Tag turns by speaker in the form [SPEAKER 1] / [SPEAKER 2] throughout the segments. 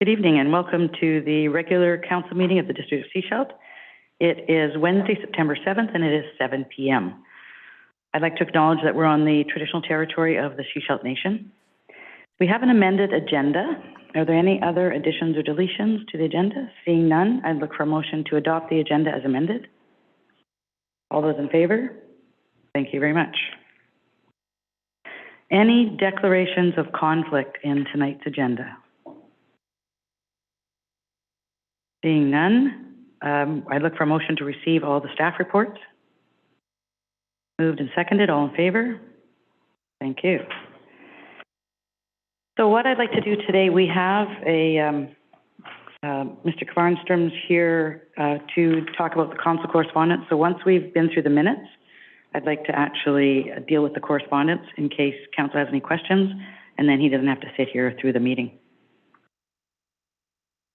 [SPEAKER 1] Good evening and welcome to the regular council meeting of the District of Sechelt. It is Wednesday, September 7th, and it is 7 p.m. I'd like to acknowledge that we're on the traditional territory of the Sechelt Nation. We have an amended agenda. Are there any other additions or deletions to the agenda? Seeing none, I'd look for a motion to adopt the agenda as amended. All those in favor? Thank you very much. Any declarations of conflict in tonight's agenda? Seeing none, I look for a motion to receive all the staff reports. Moved and seconded, all in favor? Thank you. So what I'd like to do today, we have Mr. Kvarnström's here to talk about the council correspondence. So once we've been through the minutes, I'd like to actually deal with the correspondence in case council has any questions, and then he doesn't have to sit here through the meeting.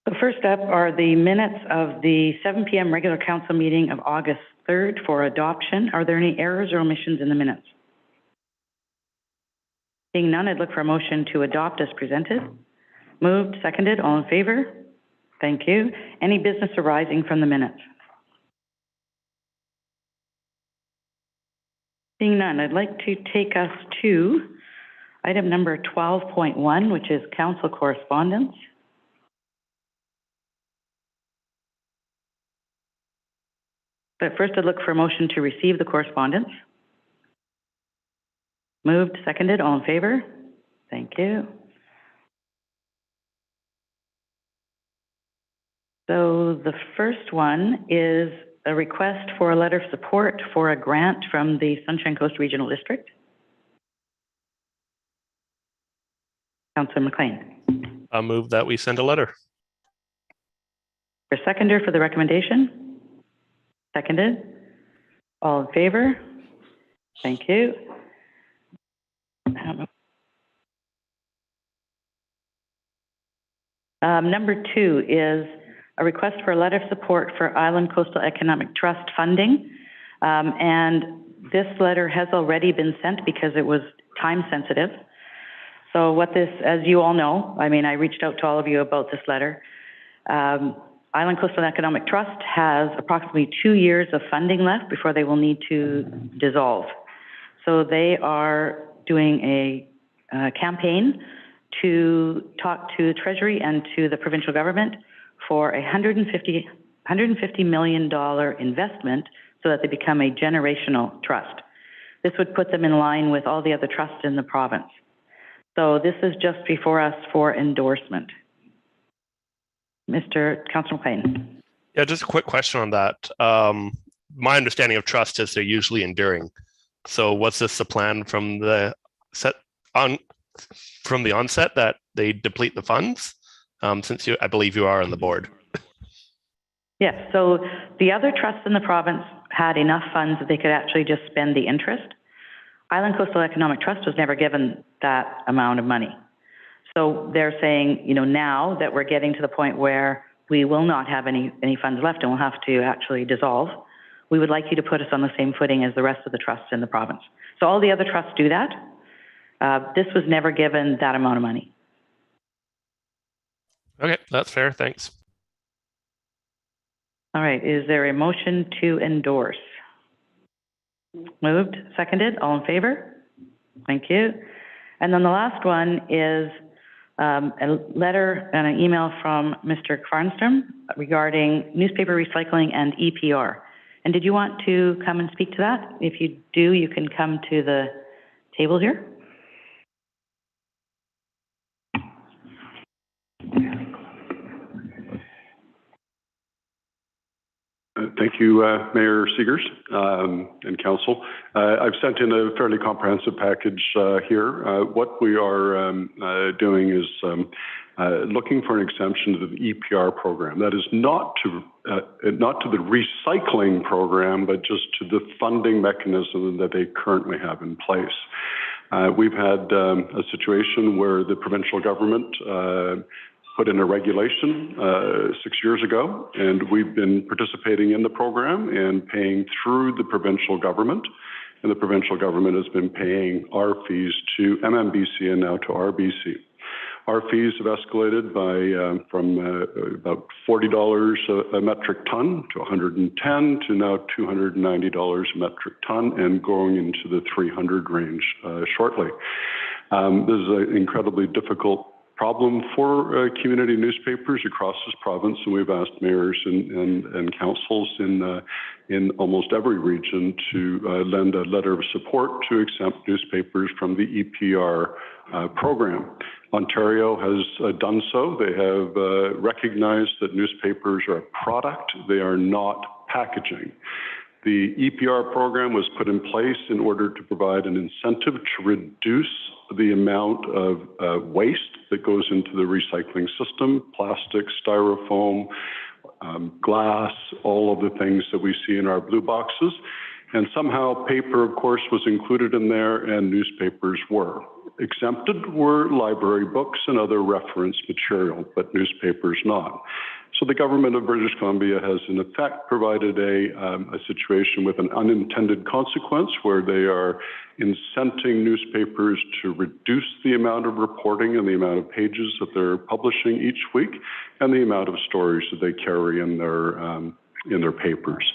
[SPEAKER 1] So first up are the minutes of the 7 p.m. regular council meeting of August 3rd for adoption. Are there any errors or omissions in the minutes? Seeing none, I'd look for a motion to adopt as presented. Moved, seconded, all in favor? Thank you. Any business arising from the minutes? Seeing none, I'd like to take us to item number 12.1, which is council correspondence. But first, I'd look for a motion to receive the correspondence. Moved, seconded, all in favor? Thank you. So the first one is a request for a letter of support for a grant from the Sunshine Coast Regional District. Councillor McLean.
[SPEAKER 2] I'll move that we send a letter.
[SPEAKER 1] For seconder for the recommendation? Seconded. All in favor? Thank you. Number 2 is a request for a letter of support for Island Coastal Economic Trust funding. And this letter has already been sent because it was time sensitive. So what this, as you all know, I mean, I reached out to all of you about this letter. Island Coastal Economic Trust has approximately 2 years of funding left before they will need to dissolve. So they are doing a campaign to talk to Treasury and to the provincial government for a $150 million investment so that they become a generational trust. This would put them in line with all the other trusts in the province. So this is just before us for endorsement. Mr. Councillor McLean.
[SPEAKER 2] Yeah, just a quick question on that. My understanding of trust is they're usually enduring. So what's this the plan from the onset that they deplete the funds? Since I believe you are on the board.
[SPEAKER 1] Yes, so the other trusts in the province had enough funds that they could actually just spend the interest. Island Coastal Economic Trust was never given that amount of money. So they're saying, you know, now that we're getting to the point where we will not have any funds left and we'll have to actually dissolve, we would like you to put us on the same footing as the rest of the trusts in the province. So all the other trusts do that. This was never given that amount of money.
[SPEAKER 2] Okay, that's fair. Thanks.
[SPEAKER 1] All right, is there a motion to endorse? Moved, seconded, all in favor? Thank you. And then the last one is a letter and an email from Mr. Kvarnström regarding newspaper recycling and EPR. And did you want to come and speak to that? If you do, you can come to the table here.
[SPEAKER 3] Thank you, Mayor Seegers and Council. I've sent in a fairly comprehensive package here. What we are doing is looking for an exemption to the EPR program. That is not to the recycling program, but just to the funding mechanism that they currently have in place. We've had a situation where the provincial government put in a regulation 6 years ago, and we've been participating in the program and paying through the provincial government. And the provincial government has been paying our fees to MMBC and now to RBC. Our fees have escalated by from about $40 a metric ton to $110 to now $290 a metric ton, and going into the 300 range shortly. This is an incredibly difficult problem for community newspapers across this province, and we've asked mayors and councils in almost every region to lend a letter of support to exempt newspapers from the EPR program. Ontario has done so. They have recognized that newspapers are a product. They are not packaging. The EPR program was put in place in order to provide an incentive to reduce the amount of waste that goes into the recycling system: plastic, styrofoam, glass, all of the things that we see in our blue boxes. And somehow paper, of course, was included in there, and newspapers were. Exempted were library books and other reference material, but newspapers not. So the government of British Columbia has in effect provided a situation with an unintended consequence where they are incenting newspapers to reduce the amount of reporting and the amount of pages that they're publishing each week and the amount of stories that they carry in their papers.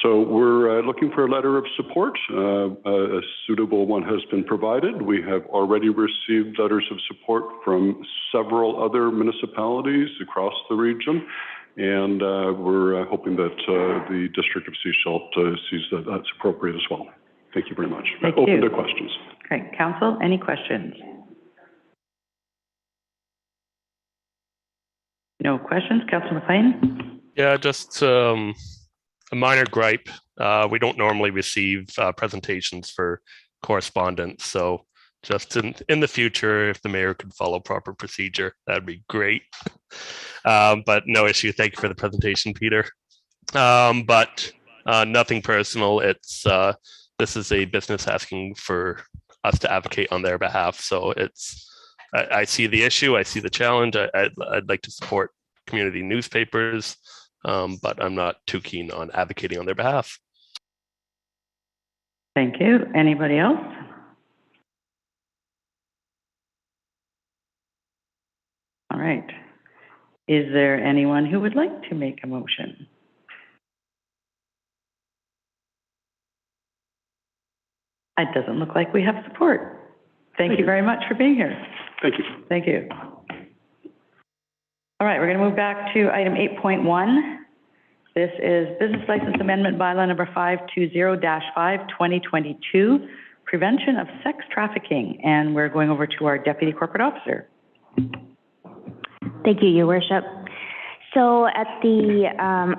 [SPEAKER 3] So we're looking for a letter of support. A suitable one has been provided. We have already received letters of support from several other municipalities across the region, and we're hoping that the District of Sechelt sees that that's appropriate as well. Thank you very much.
[SPEAKER 1] Thank
[SPEAKER 3] Open
[SPEAKER 1] you.
[SPEAKER 3] to questions.
[SPEAKER 1] Great. Council, any questions? No questions. Councillor McLean?
[SPEAKER 2] Yeah, just a minor gripe. We don't normally receive presentations for correspondence, so just in the future, if the mayor could follow proper procedure, that'd be great. But no issue. Thank you for the presentation, Peter. But nothing personal. It's this is a business asking for us to advocate on their behalf. So I see the issue. I see the challenge. I'd like to support community newspapers. But I'm not too keen on advocating on their behalf.
[SPEAKER 1] Thank you. Anybody else? All right. Is there anyone who would like to make a motion? It doesn't look like we have support. Thank you very much for being here.
[SPEAKER 3] Thank you.
[SPEAKER 1] Thank you. All right, we're going to move back to item 8.1. This is Business License Amendment Bylaw number 520-5, 2022, Prevention of Sex Trafficking. And we're going over to our Deputy Corporate Officer.
[SPEAKER 4] Thank you, Your Worship. So at the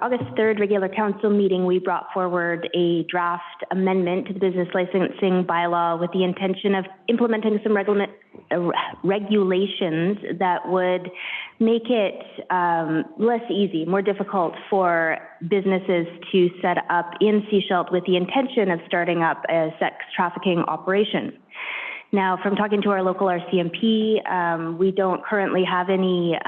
[SPEAKER 4] August 3rd regular council meeting, we brought forward a draft amendment to the business licensing bylaw with the intention of implementing some regulations that would make it less easy, more difficult for businesses to set up in Sechelt with the intention of starting up a sex trafficking operation. Now, from talking to our local RCMP, we don't currently have any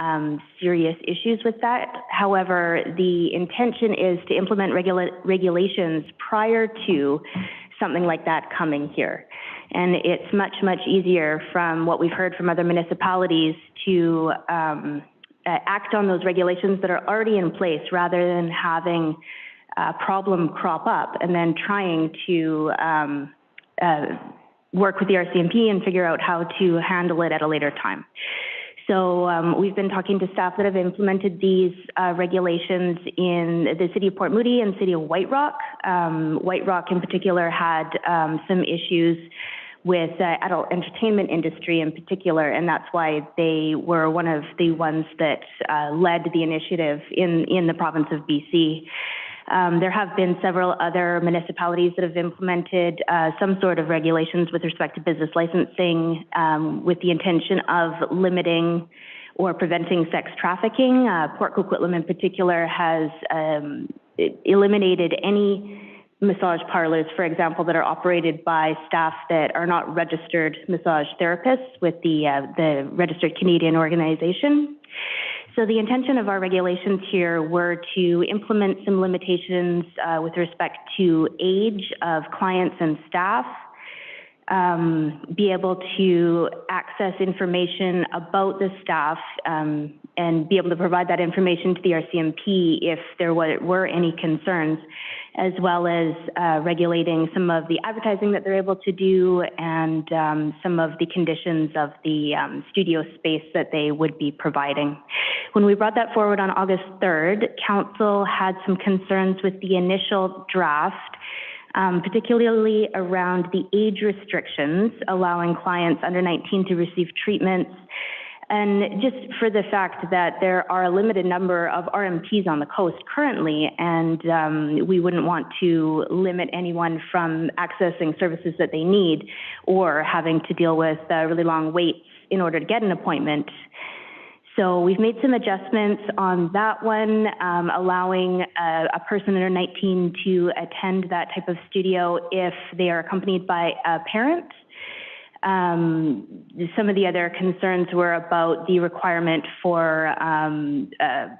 [SPEAKER 4] serious issues with that. However, the intention is to implement regulations prior to something like that coming here. And it's much, much easier from what we've heard from other municipalities to act on those regulations that are already in place rather than having a problem crop up and then trying to work with the RCMP and figure out how to handle it at a later time. So we've been talking to staff that have implemented these regulations in the City of Port Moody and City of White Rock. White Rock in particular had some issues with adult entertainment industry in particular, and that's why they were one of the ones that led the initiative in the province of BC. There have been several other municipalities that have implemented some sort of regulations with respect to business licensing with the intention of limiting or preventing sex trafficking. Port Coquitlam in particular has eliminated any massage parlors, for example, that are operated by staff that are not registered massage therapists with the Registered Canadian Organization. So the intention of our regulations here were to implement some limitations with respect to age of clients and staff, be able to access information about the staff and be able to provide that information to the RCMP if there were any concerns, as well as regulating some of the advertising that they're able to do and some of the conditions of the studio space that they would be providing. When we brought that forward on August 3rd, Council had some concerns with the initial draft, particularly around the age restrictions, allowing clients under 19 to receive treatments, and just for the fact that there are a limited number of RMPs on the coast currently, and we wouldn't want to limit anyone from accessing services that they need or having to deal with really long waits in order to get an appointment. So we've made some adjustments on that one, allowing a person under 19 to attend that type of studio if they are accompanied by a parent. Some of the other concerns were about the requirement for a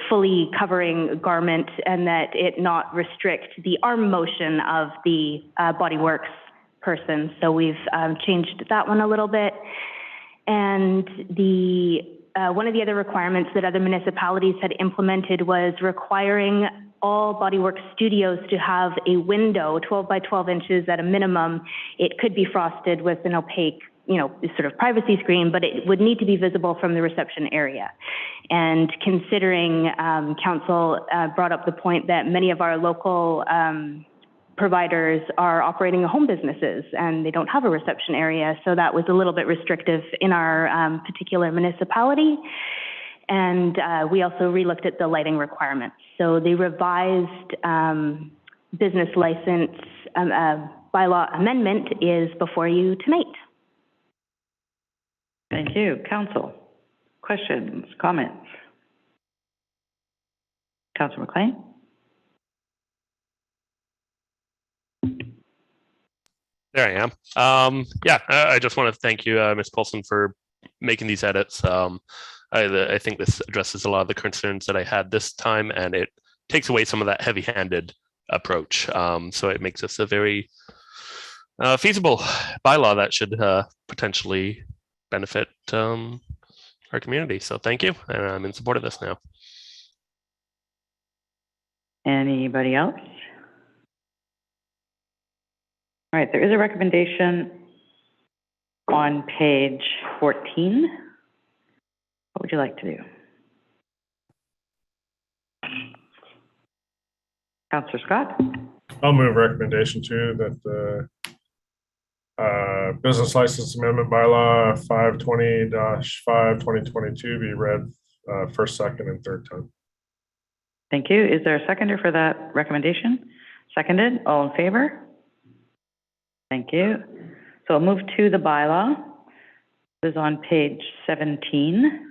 [SPEAKER 4] fully covering garment and that it not restrict the arm motion of the bodyworks person. So we've changed that one a little bit. And one of the other requirements that other municipalities had implemented was requiring all bodywork studios to have a window 12 by 12 inches at a minimum. It could be frosted with an opaque, sort of privacy screen, but it would need to be visible from the reception area. And considering Council brought up the point that many of our local providers are operating home businesses and they don't have a reception area, so that was a little bit restrictive in our particular municipality. And we also relooked at the lighting requirements. So the revised business license bylaw amendment is before you tonight.
[SPEAKER 1] Thank you. Council, questions, comments? Councillor McLean?
[SPEAKER 2] There I am. I just want to thank you, Ms. Paulson, for making these edits. I think this addresses a lot of the concerns that I had this time, and it takes away some of that heavy-handed approach. So it makes this a very feasible bylaw that should potentially benefit our community. So thank you, and I'm in support of this now.
[SPEAKER 1] Anybody else? All right, there is a recommendation on page 14. What would you like to do? Councillor Scott?
[SPEAKER 5] I'll move recommendation 2 that the business license amendment bylaw 520-5/2022 be read first, second, and third time.
[SPEAKER 1] Thank you. Is there a seconder for that recommendation? Seconded. All in favor? Thank you. So I'll move to the bylaw. This is on page 17.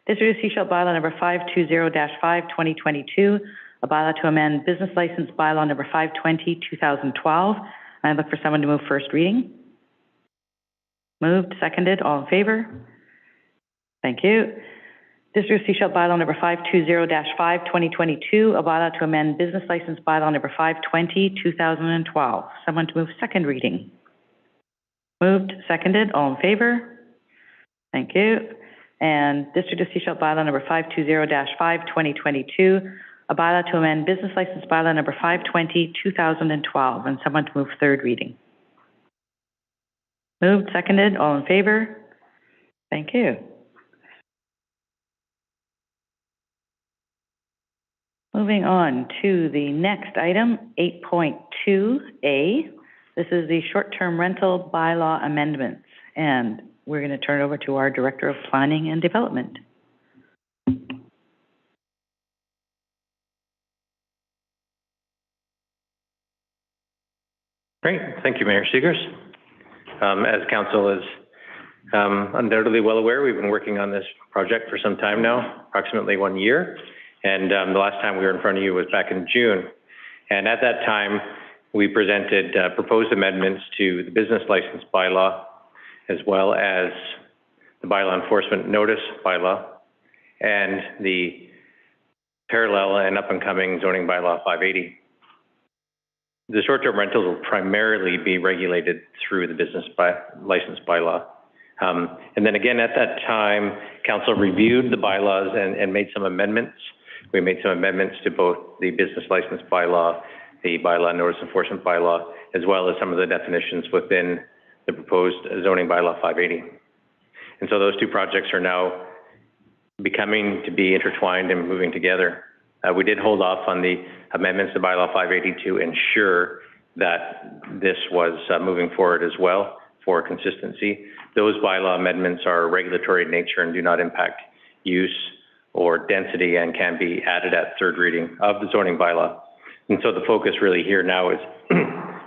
[SPEAKER 1] District of Sechelt bylaw number 520-5/2022, a bylaw to amend business license bylaw number 520/2012. I look for someone to move first reading. Moved, seconded, all in favor? Thank you. District of Sechelt bylaw number 520-5/2022, a bylaw to amend business license bylaw number 520/2012. Someone to move second reading. Moved, seconded, all in favor? Thank you. And District of Sechelt bylaw number 520-5/2022, a bylaw to amend business license bylaw number 520/2012, and someone to move third reading. Moved, seconded, all in favor? Thank you. Moving on to the next item, 8.2A. This is the short-term rental bylaw amendments, and we're going to turn it over to our Director of Planning and Development.
[SPEAKER 6] Great. Thank you, Mayor Segars. As Council is undoubtedly well aware, we've been working on this project for some time now, approximately 1 year. And the last time we were in front of you was back in June. And at that time, we presented proposed amendments to the business license bylaw, as well as the bylaw enforcement notice bylaw, and the parallel and up-and-coming zoning bylaw 580. the short-term rentals will primarily be regulated through the business license bylaw. And then again, at that time, council reviewed the bylaws and made some amendments. We made some amendments to both the business license bylaw, the bylaw notice enforcement bylaw, as well as some of the definitions within the proposed zoning bylaw 580. And so those two projects are now becoming to be intertwined and moving together. We did hold off on the amendments to bylaw 580 to ensure that this was moving forward as well for consistency. Those bylaw amendments are regulatory in nature and do not impact use or density and can be added at third reading of the zoning bylaw. And so the focus really here now is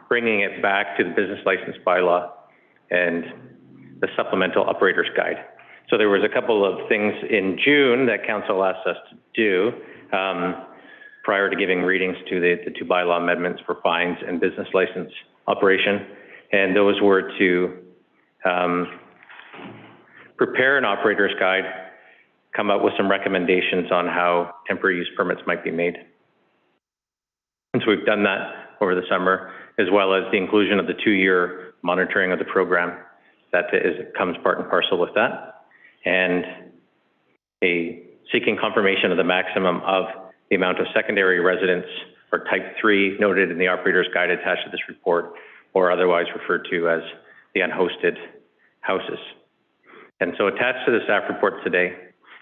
[SPEAKER 6] bringing it back to the business license bylaw and the supplemental operator's guide. So there was a couple of things in June that council asked us to do prior to giving readings to the two bylaw amendments for fines and business license operation. And those were to prepare an operator's guide, come up with some recommendations on how temporary use permits might be made. And so we've done that over the summer, as well as the inclusion of the 2-year monitoring of the program that comes part and parcel with that, and seeking confirmation of the maximum of the amount of secondary residence or type 3 noted in the operator's guide attached to this report, or otherwise referred to as the unhosted houses. And so attached to the staff report today,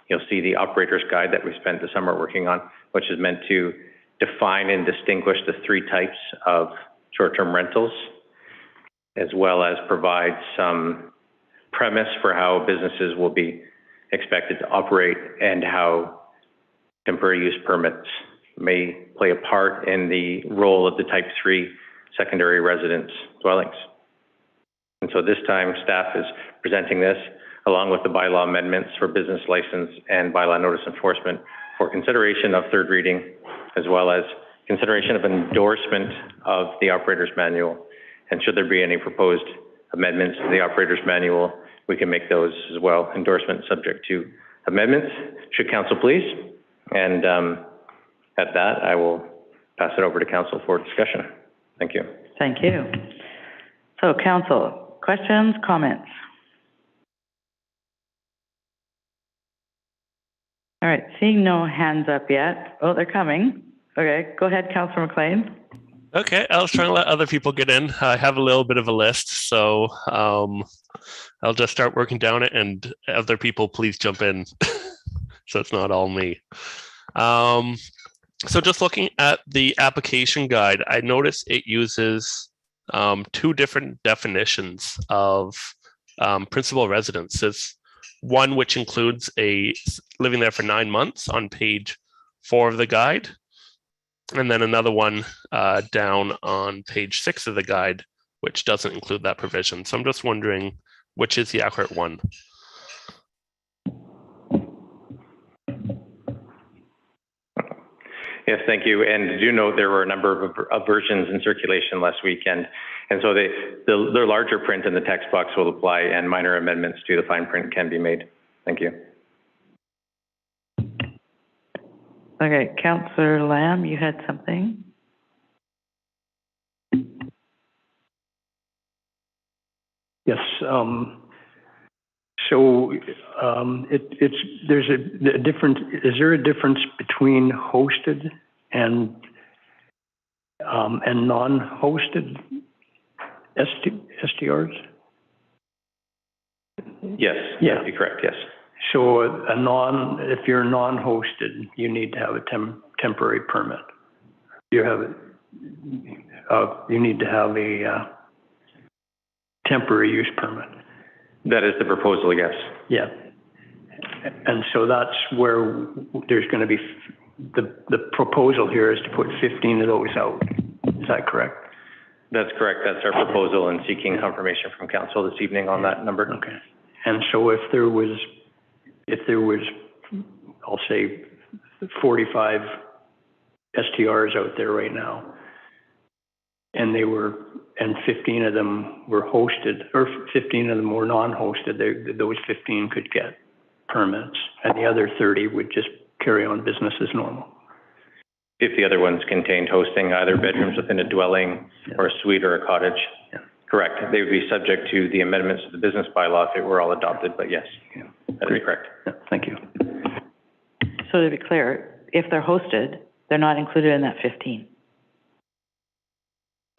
[SPEAKER 6] you'll see the operator's guide that we spent the summer working on, which is meant to define and distinguish the 3 types of short-term rentals, as well as provide some premise for how businesses will be expected to operate and how temporary use permits may play a part in the role of the type 3 secondary residence dwellings. And so this time staff is presenting this along with the bylaw amendments for business license and bylaw notice enforcement for consideration of third reading, as well as consideration of endorsement of the operator's manual. And should there be any proposed amendments to the operator's manual, we can make those as well. Endorsement subject to amendments, should council please. And at that, I will pass it over to council for discussion. Thank you.
[SPEAKER 1] Thank you. So council, questions, comments? All right, seeing no hands up yet. Oh, they're coming. Okay, go ahead, Councillor McLean.
[SPEAKER 2] Okay, I was trying to let other people get in. I have a little bit of a list, so I'll just start working down it, and other people please jump in so it's not all me. So just looking at the application guide, I noticed it uses 2 different definitions of principal residences. One which includes a living there for 9 months on page 4 of the guide, and then another one down on page 6 of the guide, which doesn't include that provision. So I'm just wondering which is the accurate one.
[SPEAKER 6] Yes, thank you. And do note there were a number of versions in circulation last weekend. And so the larger print in the text box will apply and minor amendments to the fine print can be made. Thank you.
[SPEAKER 1] Okay, Councillor Lamb, you had something?
[SPEAKER 7] Yes. So there's a difference. Is there a difference between hosted and non-hosted STRs?
[SPEAKER 6] Yes,
[SPEAKER 7] yeah,
[SPEAKER 6] that'd be correct. Yes.
[SPEAKER 7] So if you're non-hosted, you need to have a temporary permit. You need to have a temporary use permit.
[SPEAKER 6] That is the proposal, yes.
[SPEAKER 7] Yeah. And so that's where there's going to be, the proposal here is to put 15 of those out. Is that correct?
[SPEAKER 6] That's correct. That's our proposal, and seeking confirmation from council this evening on that number.
[SPEAKER 7] Okay. And so if there was, I'll say 45 STRs out there right now, and 15 of them were hosted, or 15 of them were non-hosted, those 15 could get permits, and the other 30 would just carry on business as normal.
[SPEAKER 6] if the other ones contained hosting, either bedrooms within a dwelling or a suite or a cottage.
[SPEAKER 7] Yeah.
[SPEAKER 6] Correct. They would be subject to the amendments to the business bylaw if it were all adopted, but yes, that is correct.
[SPEAKER 7] Yeah, thank you.
[SPEAKER 1] So to be clear, if they're hosted, they're not included in that 15.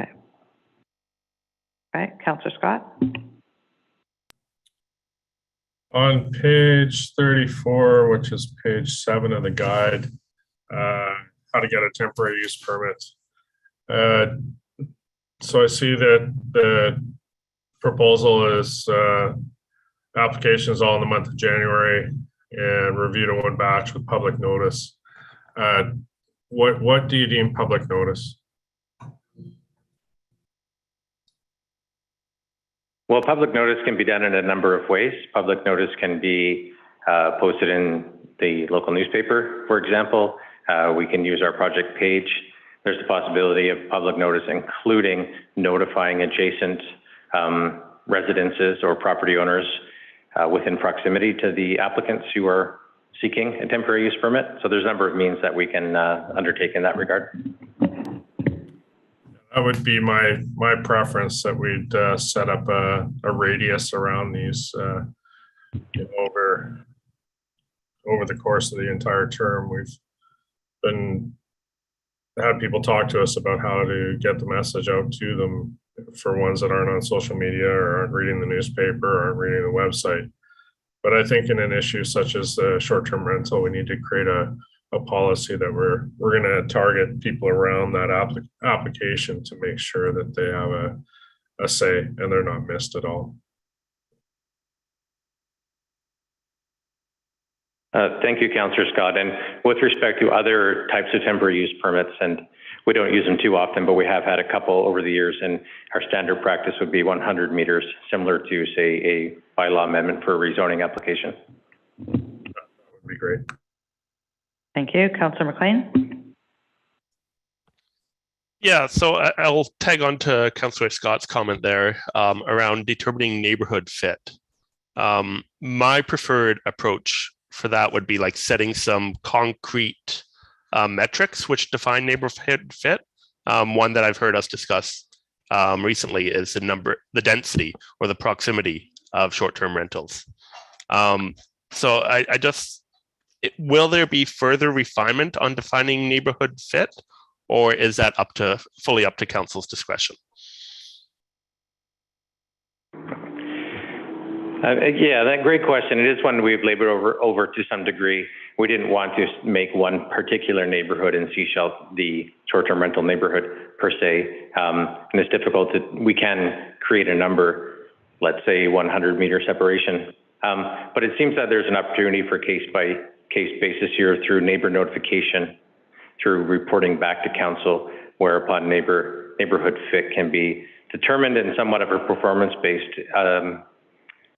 [SPEAKER 1] Okay. Right, Councillor Scott?
[SPEAKER 5] On page 34, which is page 7 of the guide, how to get a temporary use permit. So I see that the proposal is applications all in the month of January and reviewed in one batch with public notice. What do you deem public notice?
[SPEAKER 6] Well, public notice can be done in a number of ways. Public notice can be posted in the local newspaper, for example. We can use our project page. There's the possibility of public notice, including notifying adjacent residences or property owners within proximity to the applicants who are seeking a temporary use permit. So there's a number of means that we can undertake in that regard.
[SPEAKER 5] That would be my preference, that we'd set up a radius around these over the course of the entire term. We've had people talk to us about how to get the message out to them for ones that aren't on social media or aren't reading the newspaper or aren't reading the website. But I think in an issue such as the short-term rental, we need to create a policy that we're going to target people around that application to make sure that they have a say and they're not missed at all.
[SPEAKER 6] Thank you, Councillor Scott. And with respect to other types of temporary use permits, and we don't use them too often, but we have had a couple over the years, and our standard practice would be 100 meters, similar to, say, a bylaw amendment for a rezoning application.
[SPEAKER 5] That would be great.
[SPEAKER 1] Thank you. Councillor McLean?
[SPEAKER 2] Yeah, so I'll tag on to Councillor Scott's comment there around determining neighborhood fit. My preferred approach for that would be like setting some concrete metrics which define neighborhood fit. One that I've heard us discuss recently is the density or the proximity of short-term rentals. So will there be further refinement on defining neighborhood fit, or is that fully up to council's discretion?
[SPEAKER 6] Yeah, that great question. It is one we've labored over to some degree. We didn't want to make one particular neighborhood in Sechelt the short-term rental neighborhood per se. And it's difficult we can create a number, let's say 100-meter separation. But it seems that there's an opportunity for case-by-case basis here through neighbor notification, through reporting back to council, whereupon neighborhood fit can be determined in somewhat of a performance-based.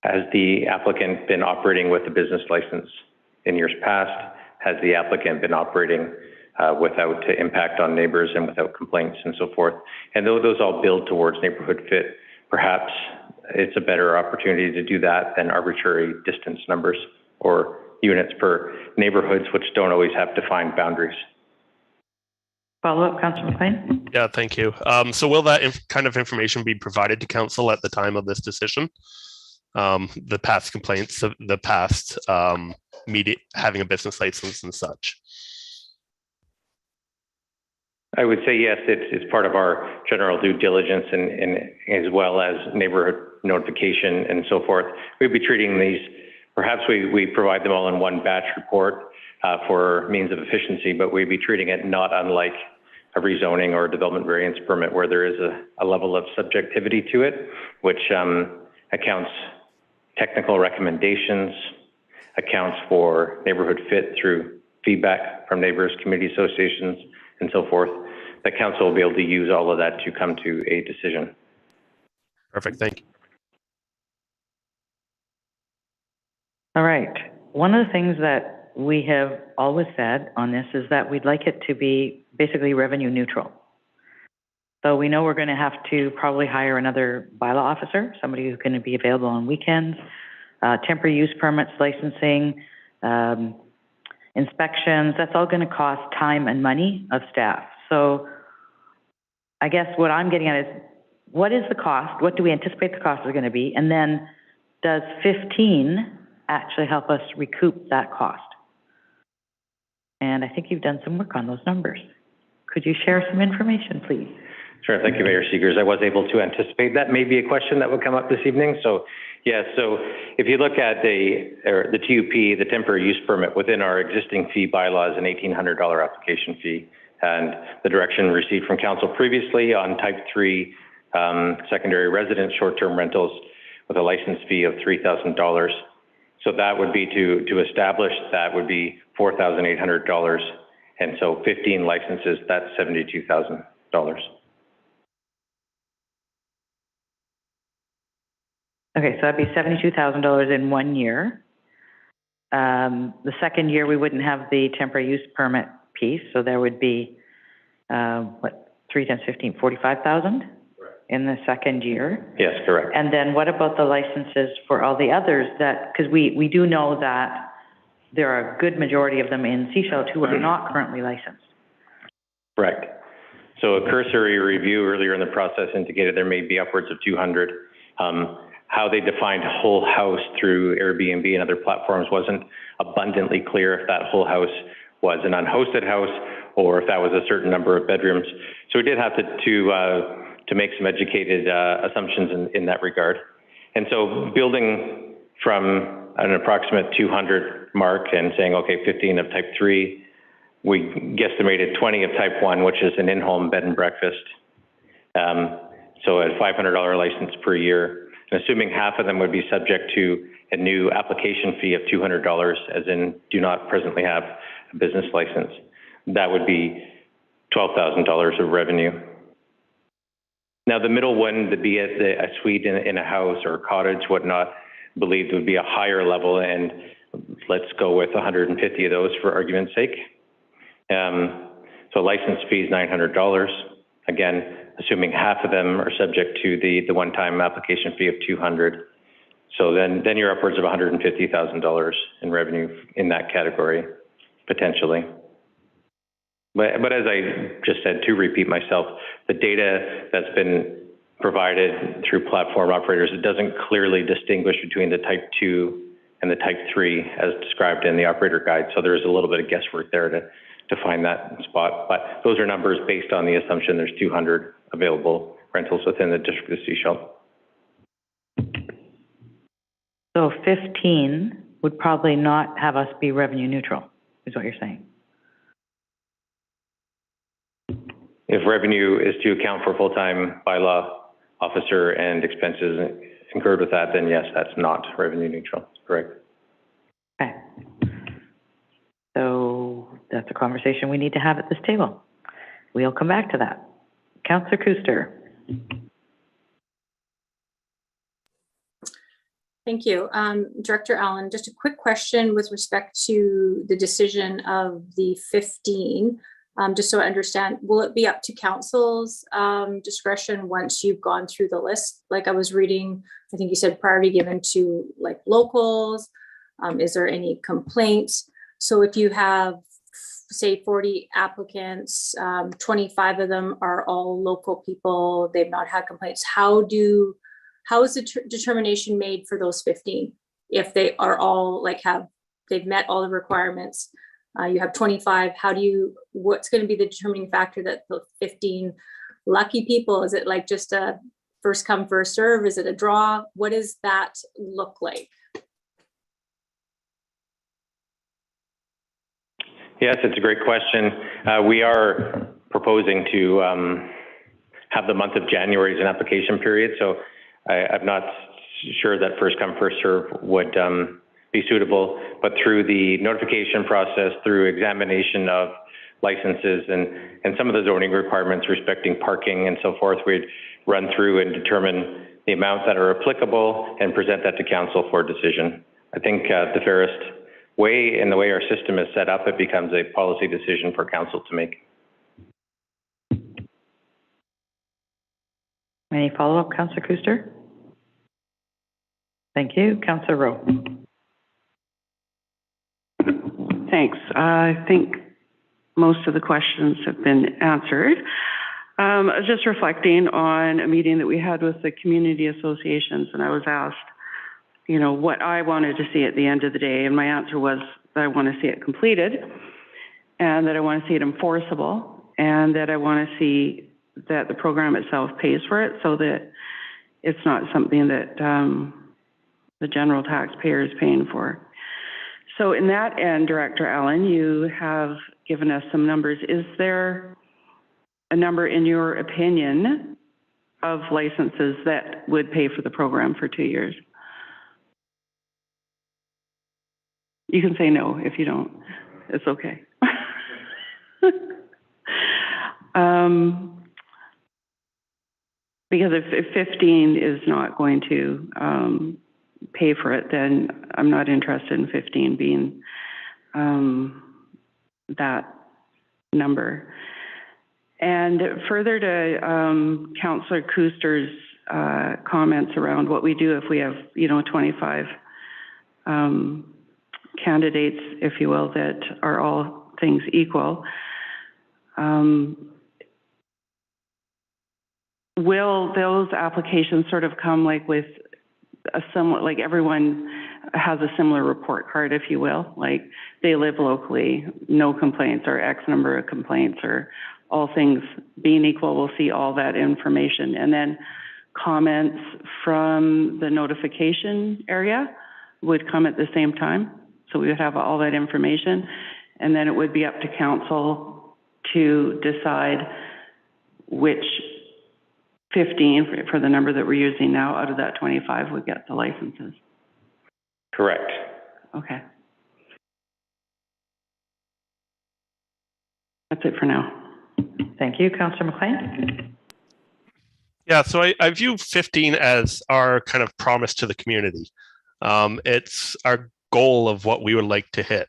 [SPEAKER 6] Has the applicant been operating with a business license in years past? Has the applicant been operating without impact on neighbors and without complaints and so forth? And those all build towards neighborhood fit. Perhaps it's a better opportunity to do that than arbitrary distance numbers or units per neighborhoods, which don't always have defined boundaries.
[SPEAKER 1] Follow-up, Councillor McLean?
[SPEAKER 2] Yeah, thank you. So will that kind of information be provided to council at the time of this decision? The past complaints, the past media, having a business license and such?
[SPEAKER 6] I would say yes, it's part of our general due diligence and as well as neighborhood notification and so forth. We'd be treating these, perhaps we provide them all in one batch report for means of efficiency, but we'd be treating it not unlike a rezoning or a development variance permit where there is a level of subjectivity to it, which accounts technical recommendations, accounts for neighborhood fit through feedback from neighbors, community associations, and so forth. The council will be able to use all of that to come to a decision.
[SPEAKER 2] Perfect, thank you.
[SPEAKER 1] All right. One of the things that we have always said on this is that we'd like it to be basically revenue neutral. So we know we're going to have to probably hire another bylaw officer, somebody who's going to be available on weekends, temporary use permits, licensing, inspections, that's all going to cost time and money of staff. So I guess what I'm getting at is, what is the cost? What do we anticipate the cost is going to be? And then does 15 actually help us recoup that cost? And I think you've done some work on those numbers. Could you share some information, please?
[SPEAKER 6] Sure. Thank you, Mayor Seegers. I was able to anticipate that may be a question that would come up this evening. So, yeah, so if you look at the TUP, the temporary use permit within our existing fee bylaws, an $1,800 application fee, and the direction received from council previously on type 3 secondary residence short-term rentals with a license fee of $3,000. So that would be to establish that would be $4,800. And so 15 licenses, that's $72,000.
[SPEAKER 1] Okay, so that'd be $72,000 in 1 year. The second year, we wouldn't have the temporary use permit piece, so there would be, 3 times 15, 45,000 in the second year.
[SPEAKER 6] Yes, correct.
[SPEAKER 1] And then what about the licenses for all the others that, because we do know that there are a good majority of them in Sechelt who are not currently licensed.
[SPEAKER 6] Correct. So a cursory review earlier in the process indicated there may be upwards of 200. How they defined whole house through Airbnb and other platforms wasn't abundantly clear if that whole house was an unhosted house or if that was a certain number of bedrooms. So we did have to make some educated assumptions in that regard. And so building from an approximate 200 mark and saying, okay, 15 of type 3, we guesstimated 20 of type 1, which is an in-home bed and breakfast. So a $500 license per year. And assuming half of them would be subject to a new application fee of $200, as in do not presently have a business license, that would be $12,000 of revenue. Now, the middle one, be it a suite in a house or a cottage, whatnot, believed would be a higher level, and let's go with 150 of those for argument's sake. So license fee is $900. Again, assuming half of them are subject to the one-time application fee of $200. So then you're upwards of $150,000 in revenue in that category, potentially. But as I just said, to repeat myself, the data that's been provided through platform operators, it doesn't clearly distinguish between the type 2 and the type 3 as described in the operator guide. So there's a little bit of guesswork there to find that spot. But those are numbers based on the assumption there's 200 available rentals within the district of Sechelt.
[SPEAKER 1] So 15 would probably not have us be revenue neutral, is what you're saying.
[SPEAKER 6] If revenue is to account for full-time bylaw officer and expenses incurred with that, then yes, that's not revenue neutral. Correct.
[SPEAKER 1] Okay. So that's a conversation we need to have at this table. We'll come back to that. Councillor Kuster.
[SPEAKER 8] Thank you. Director Allen, just a quick question with respect to the decision of the 15. Just so I understand, will it be up to council's discretion once you've gone through the list? Like I was reading, I think you said priority given to like locals. Is there any complaints? So if you have, say, 40 applicants, 25 of them are all local people, they've not had complaints, how is the determination made for those 15? If they are all they've met all the requirements, you have 25, what's going to be the determining factor that the 15 lucky people, is it like just a first come, first serve? Is it a draw? What does that look like?
[SPEAKER 6] Yes, it's a great question. We are proposing to have the month of January as an application period. So I'm not sure that first come, first serve would be suitable, but through the notification process, through examination of licenses and some of the zoning requirements respecting parking and so forth, we'd run through and determine the amounts that are applicable and present that to council for decision. I think the fairest way, in the way our system is set up, it becomes a policy decision for council to make.
[SPEAKER 1] Any follow-up, Councillor Kuster? Thank you. Councillor Rowe.
[SPEAKER 9] thanks. I think most of the questions have been answered. I was just reflecting on a meeting that we had with the community associations, and I was asked, you know, what I wanted to see at the end of the day, and my answer was that I want to see it completed, and that I want to see it enforceable, and that I want to see that the program itself pays for it, so that it's not something that the general taxpayer is paying for. So in that end, Director Allen, you have given us some numbers. Is there a number, in your opinion, of licenses that would pay for the program for 2 years? You can say no if you don't. It's okay. Because if 15 is not going to pay for it, then I'm not interested in 15 being that number. And further to Councillor Kuster's comments around what we do if we have, you know, 25 candidates, if you will, that are all things equal. Will those applications sort of come like with a similar, like everyone has a similar report card, if you will, like they live locally, no complaints, or X number of complaints, or all things being equal, we'll see all that information. And then comments from the notification area would come at the same time. So we would have all that information, and then it would be up to council to decide which 15 for the number that we're using now out of that 25 would get the licenses.
[SPEAKER 6] Correct.
[SPEAKER 9] Okay. That's it for now.
[SPEAKER 1] Thank you. Councillor McLean.
[SPEAKER 2] Yeah, so I view 15 as our kind of promise to the community. It's our goal of what we would like to hit.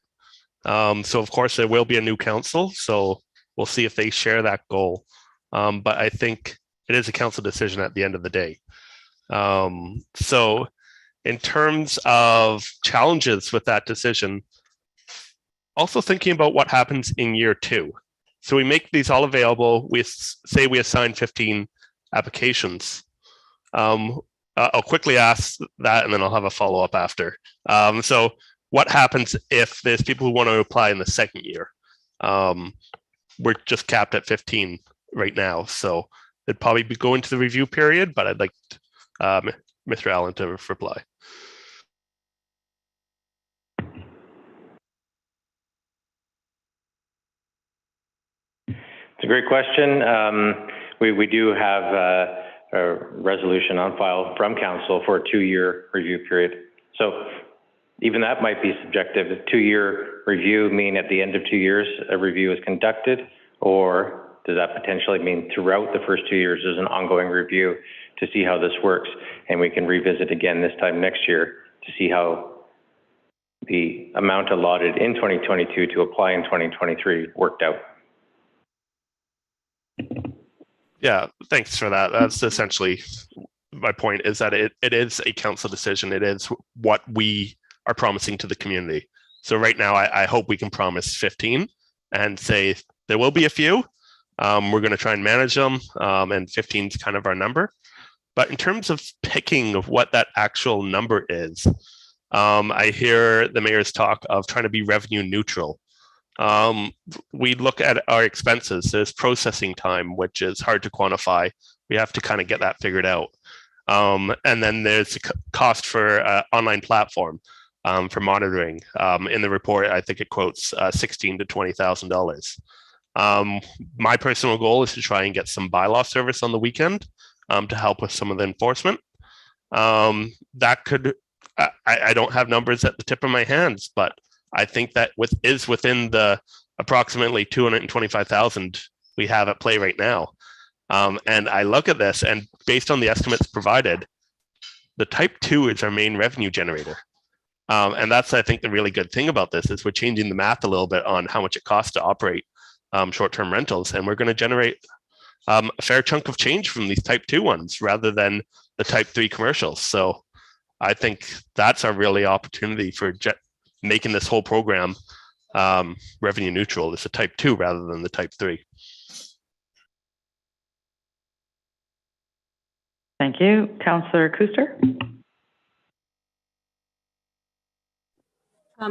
[SPEAKER 2] So of course there will be a new council, so we'll see if they share that goal. But I think it is a council decision at the end of the day. So in terms of challenges with that decision, also thinking about what happens in year 2. So we make these all available. We say we assign 15 applications. I'll quickly ask that, and then I'll have a follow-up after. So what happens if there's people who want to apply in the second year? We're just capped at 15 right now, so it'd probably be going to the review period, but I'd like Mr. Allen to reply.
[SPEAKER 6] It's a great question. We do have a resolution on file from council for a 2-year review period. So even that might be subjective. A 2-year review mean at the end of 2 years a review is conducted, or does that potentially mean throughout the first 2 years there's an ongoing review to see how this works, and we can revisit again this time next year to see how the amount allotted in 2022 to apply in 2023 worked out?
[SPEAKER 2] Yeah, thanks for that. That's essentially my point, is that it is a council decision. It is what we are promising to the community. So right now, I hope we can promise 15 and say there will be a few. We're going to try and manage them, and 15 is kind of our number. But in terms of picking of what that actual number is, I hear the mayor's talk of trying to be revenue neutral. We look at our expenses. There's processing time, which is hard to quantify. We have to kind of get that figured out. And then there's a cost for online platform for monitoring. In the report, I think it quotes $16,000 to $20,000. My personal goal is to try and get some bylaw service on the weekend to help with some of the enforcement. That could, I don't have numbers at the tip of my hands, but I think that is within the approximately 225,000 we have at play right now. And I look at this, and based on the estimates provided, the type 2 is our main revenue generator. And that's, I think, the really good thing about this is we're changing the math a little bit on how much it costs to operate short-term rentals. And we're going to generate a fair chunk of change from these type 2 ones rather than the type 3 commercials. So I think that's our really opportunity for making this whole program revenue neutral. It's a type 2 rather than the type 3.
[SPEAKER 1] Thank you. Councillor Kuster?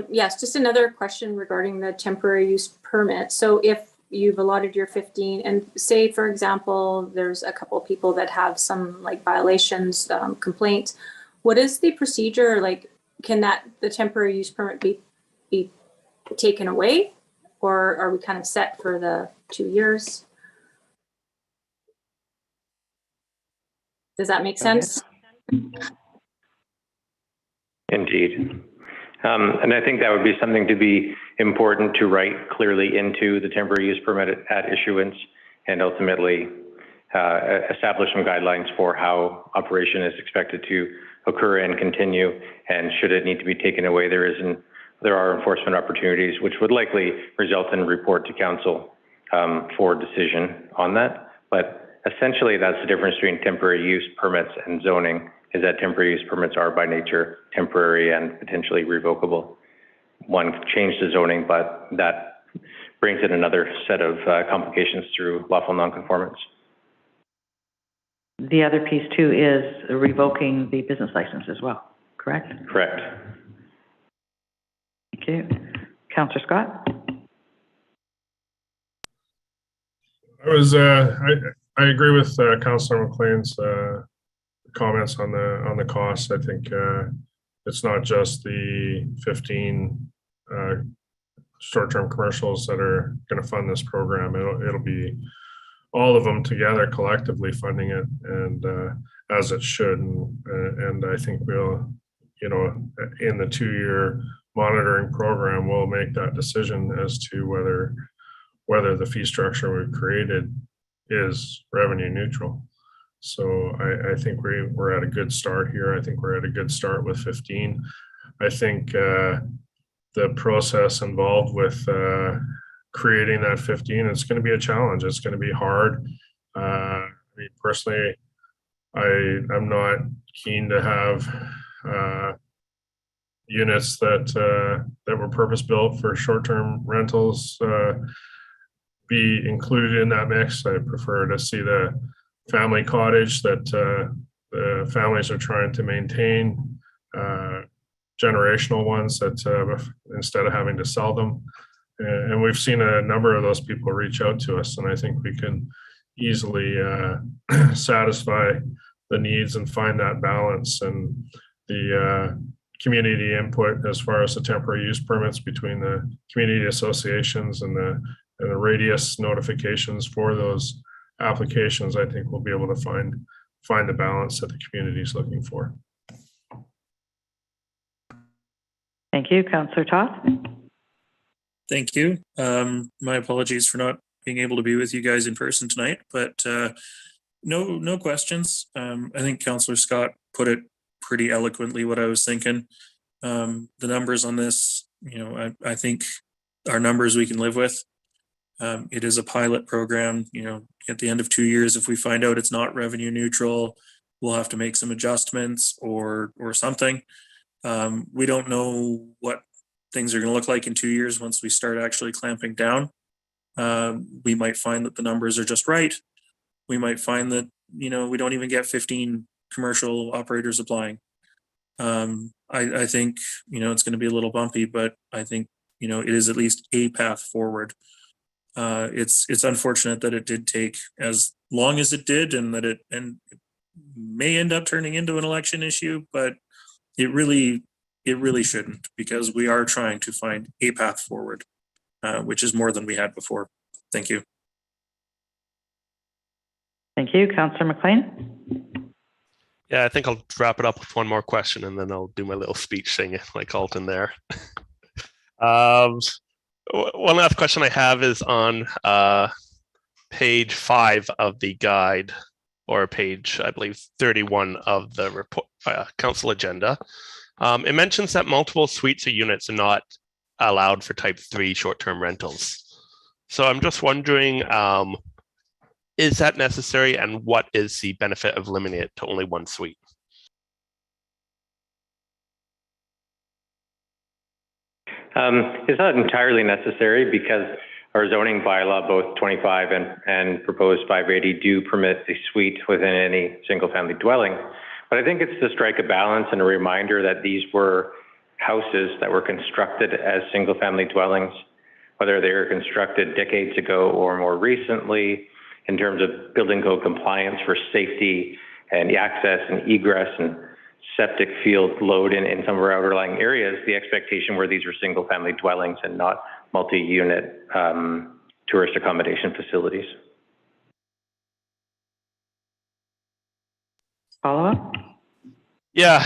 [SPEAKER 8] Yes, just another question regarding the temporary use permit. So if you've allotted your 15 and say, for example, there's a couple of people that have some like violations, complaints, what is the procedure? Like, can the temporary use permit be taken away, or are we kind of set for the 2 years? Does that make sense?
[SPEAKER 6] Indeed. And I think that would be something to be important to write clearly into the temporary use permit at issuance, and ultimately establish some guidelines for how operation is expected to occur and continue. And should it need to be taken away, there are enforcement opportunities, which would likely result in a report to council for decision on that. But essentially, that's the difference between temporary use permits and zoning, is that temporary use permits are by nature temporary and potentially revocable. One could change the zoning, but that brings in another set of complications through lawful nonconformance.
[SPEAKER 1] The other piece too is revoking the business license as well, correct?
[SPEAKER 6] Correct.
[SPEAKER 1] Thank you. Councillor Scott?
[SPEAKER 5] I agree with Councillor McLean's comments on the costs. I think it's not just the 15 short-term commercials that are going to fund this program. It'll be all of them together collectively funding it, and as it should. And I think we'll, in the 2-year monitoring program, we'll make that decision as to whether the fee structure we've created is revenue neutral. So I think we're at a good start here. I think we're at a good start with 15. I think the process involved with creating that 15, it's going to be a challenge. It's going to be hard. I mean, personally, I'm not keen to have units that were purpose-built for short-term rentals be included in that mix. I prefer to see the family cottage that the families are trying to maintain, generational ones that instead of having to sell them. And we've seen a number of those people reach out to us, and I think we can easily satisfy the needs and find that balance. And the community input as far as the temporary use permits between the community associations and the radius notifications for those applications, I think we'll be able to find the balance that the community is looking for.
[SPEAKER 1] Thank you. Councillor Toth?
[SPEAKER 10] Thank you. My apologies for not being able to be with you guys in person tonight, but no questions. I think Councillor Scott put it pretty eloquently what I was thinking. The numbers on this, I think are numbers we can live with. It is a pilot program. At the end of 2 years, if we find out it's not revenue neutral, we'll have to make some adjustments or something. We don't know what things are going to look like in 2 years once we start actually clamping down. We might find that the numbers are just right. We might find that, we don't even get 15 commercial operators applying. I think, it's going to be a little bumpy, but I think, it is at least a path forward. It's unfortunate that it did take as long as it did, and that it may end up turning into an election issue, but it really shouldn't, because we are trying to find a path forward, which is more than we had before. Thank you.
[SPEAKER 1] Thank you. Councillor McLean?
[SPEAKER 2] Yeah, I think I'll wrap it up with one more question, and then I'll do my little speech thing like Alton there. One last question I have is on page 5 of the guide, or page, I believe, 31 of the report, council agenda. It mentions that multiple suites or units are not allowed for type 3 short-term rentals. So I'm just wondering, is that necessary, and what is the benefit of limiting it to only one suite?
[SPEAKER 6] It's not entirely necessary because our zoning bylaw, both 25 and proposed 580, do permit a suite within any single-family dwelling. But I think it's to strike a balance and a reminder that these were houses that were constructed as single-family dwellings, whether they were constructed decades ago or more recently, in terms of building code compliance for safety and access and egress and septic field load in some of our outlying areas. The expectation were these were single-family dwellings and not multi-unit tourist accommodation facilities.
[SPEAKER 1] Follow-up?
[SPEAKER 2] Yeah,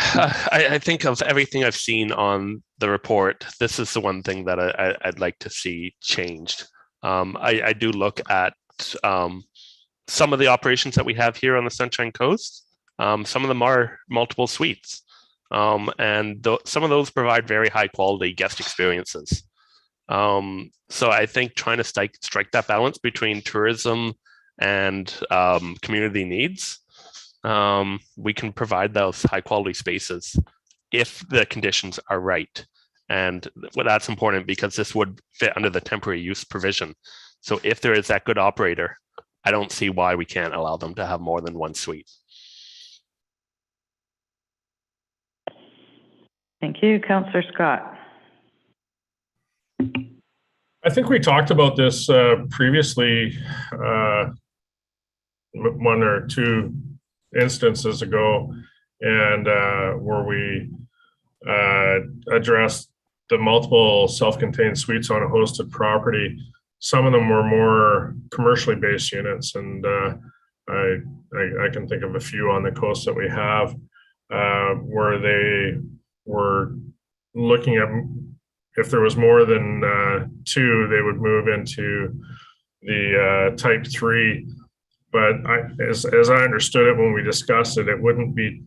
[SPEAKER 2] I think of everything I've seen on the report, this is the one thing that I'd like to see changed. I do look at some of the operations that we have here on the Sunshine Coast. Some of them are multiple suites, and some of those provide very high quality guest experiences. So I think trying to strike that balance between tourism and community needs, we can provide those high quality spaces if the conditions are right. And that's important because this would fit under the temporary use provision. So if there is that good operator, I don't see why we can't allow them to have more than one suite.
[SPEAKER 1] Thank you. Councillor Scott.
[SPEAKER 5] I think we talked about this previously, one or two instances ago, and where we addressed the multiple self-contained suites on a hosted property. Some of them were more commercially based units, and I can think of a few on the coast that we have where they were looking at, if there was more than two, they would move into the type 3. But as I understood it when we discussed it, it wouldn't be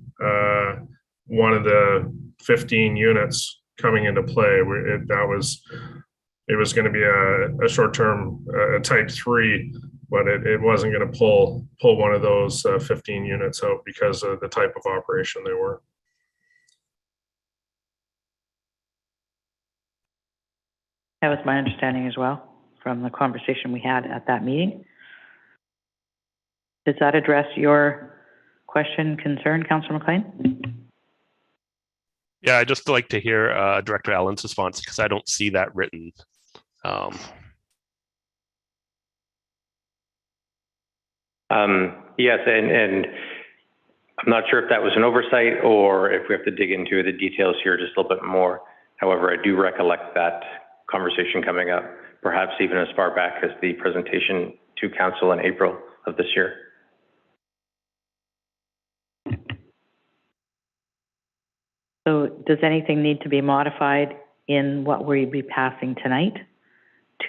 [SPEAKER 5] one of the 15 units coming into play. It was going to be a short-term type 3, but it wasn't going to pull one of those 15 units out because of the type of operation they were.
[SPEAKER 1] That was my understanding as well from the conversation we had at that meeting. Does that address your question, concern, Councillor McLean?
[SPEAKER 2] Yeah, I'd just like to hear Director Allen's response because I don't see that written.
[SPEAKER 6] Yes, and I'm not sure if that was an oversight or if we have to dig into the details here just a little bit more. However, I do recollect that conversation coming up, perhaps even as far back as the presentation to Council in April of this year.
[SPEAKER 1] So does anything need to be modified in what we'd be passing tonight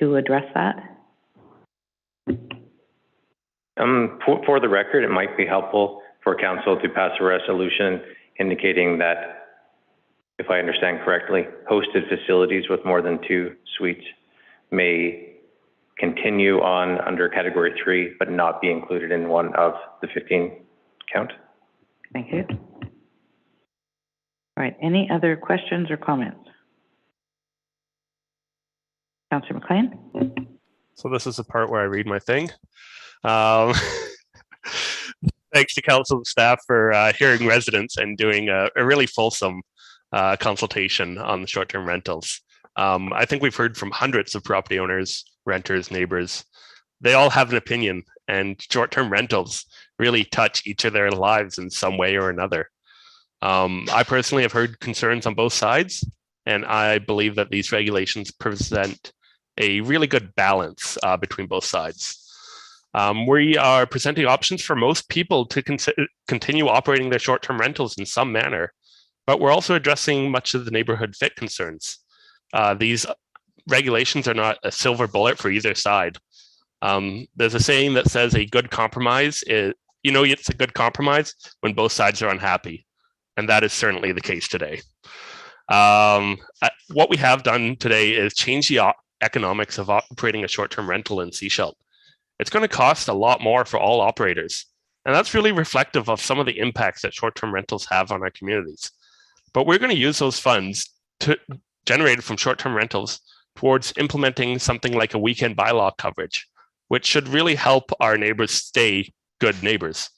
[SPEAKER 1] to address that?
[SPEAKER 6] For the record, it might be helpful for Council to pass a resolution indicating that, if I understand correctly, hosted facilities with more than 2 suites may continue on under category 3, but not be included in one of the 15 count.
[SPEAKER 1] Thank you. All right, any other questions or comments? Councillor McLean?
[SPEAKER 2] So this is the part where I read my thing. Thanks to council and staff for hearing residents and doing a really fulsome consultation on the short-term rentals. I think we've heard from hundreds of property owners, renters, neighbors. They all have an opinion, and short-term rentals really touch each of their lives in some way or another. I personally have heard concerns on both sides, and I believe that these regulations present a really good balance between both sides. We are presenting options for most people to continue operating their short-term rentals in some manner, but we're also addressing much of the neighborhood fit concerns. These regulations are not a silver bullet for either side. There's a saying that says a good compromise is, it's a good compromise when both sides are unhappy. And that is certainly the case today. What we have done today is change the economics of operating a short-term rental in Sechelt. It's going to cost a lot more for all operators. And that's really reflective of some of the impacts that short-term rentals have on our communities. But we're going to use those funds to generated from short-term rentals towards implementing something like a weekend bylaw coverage, which should really help our neighbors stay good neighbors.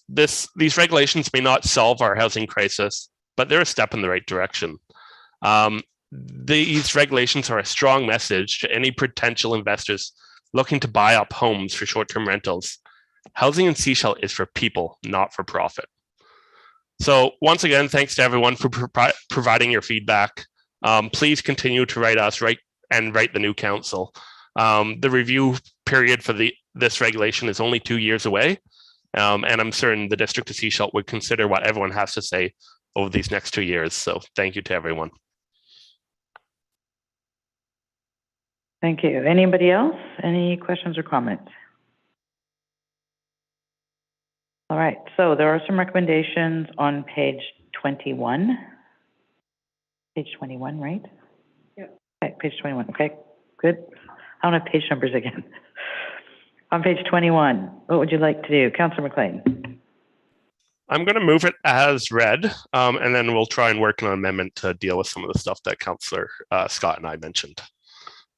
[SPEAKER 2] These regulations may not solve our housing crisis, but they're a step in the right direction. These regulations are a strong message to any potential investors looking to buy up homes for short-term rentals. Housing in Sechelt is for people, not for profit. So once again, thanks to everyone for providing your feedback. Please continue to write us, write the new council. The review period for this regulation is only 2 years away, and I'm certain the District of Sechelt would consider what everyone has to say over these next 2 years. So thank you to everyone.
[SPEAKER 1] Thank you. Anybody else? Any questions or comments? All right, so there are some recommendations on page 21. Page 21, right? Yep. Okay, page 21. Okay, good. I don't have page numbers again. On page 21, what would you like to do? Councillor McLean.
[SPEAKER 2] I'm going to move it as read, and then we'll try and work on an amendment to deal with some of the stuff that Councillor Scott and I mentioned.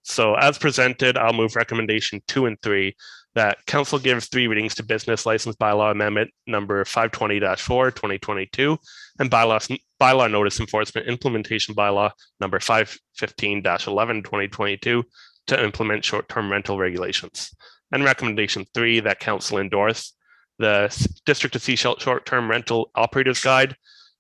[SPEAKER 2] So as presented, I'll move recommendation 2 and 3 that council give 3 readings to business license bylaw amendment number 520-4 2022 and bylaw notice enforcement implementation bylaw number 515-11 2022 to implement short-term rental regulations. And recommendation 3 that council endorse the District of Sechelt short-term rental operators guide,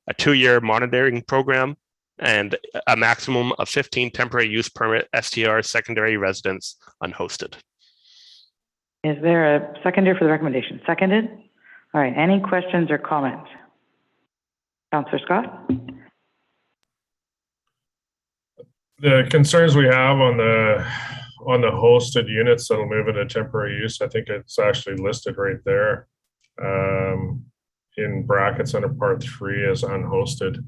[SPEAKER 2] a 2-year monitoring program, and a maximum of 15 temporary use permit STR secondary residents unhosted.
[SPEAKER 1] Is there a seconder for the recommendation? Seconded? All right, any questions or comments? Councillor Scott?
[SPEAKER 5] The concerns we have on the hosted units that'll move into temporary use, I think it's actually listed right there in brackets under part 3 as unhosted.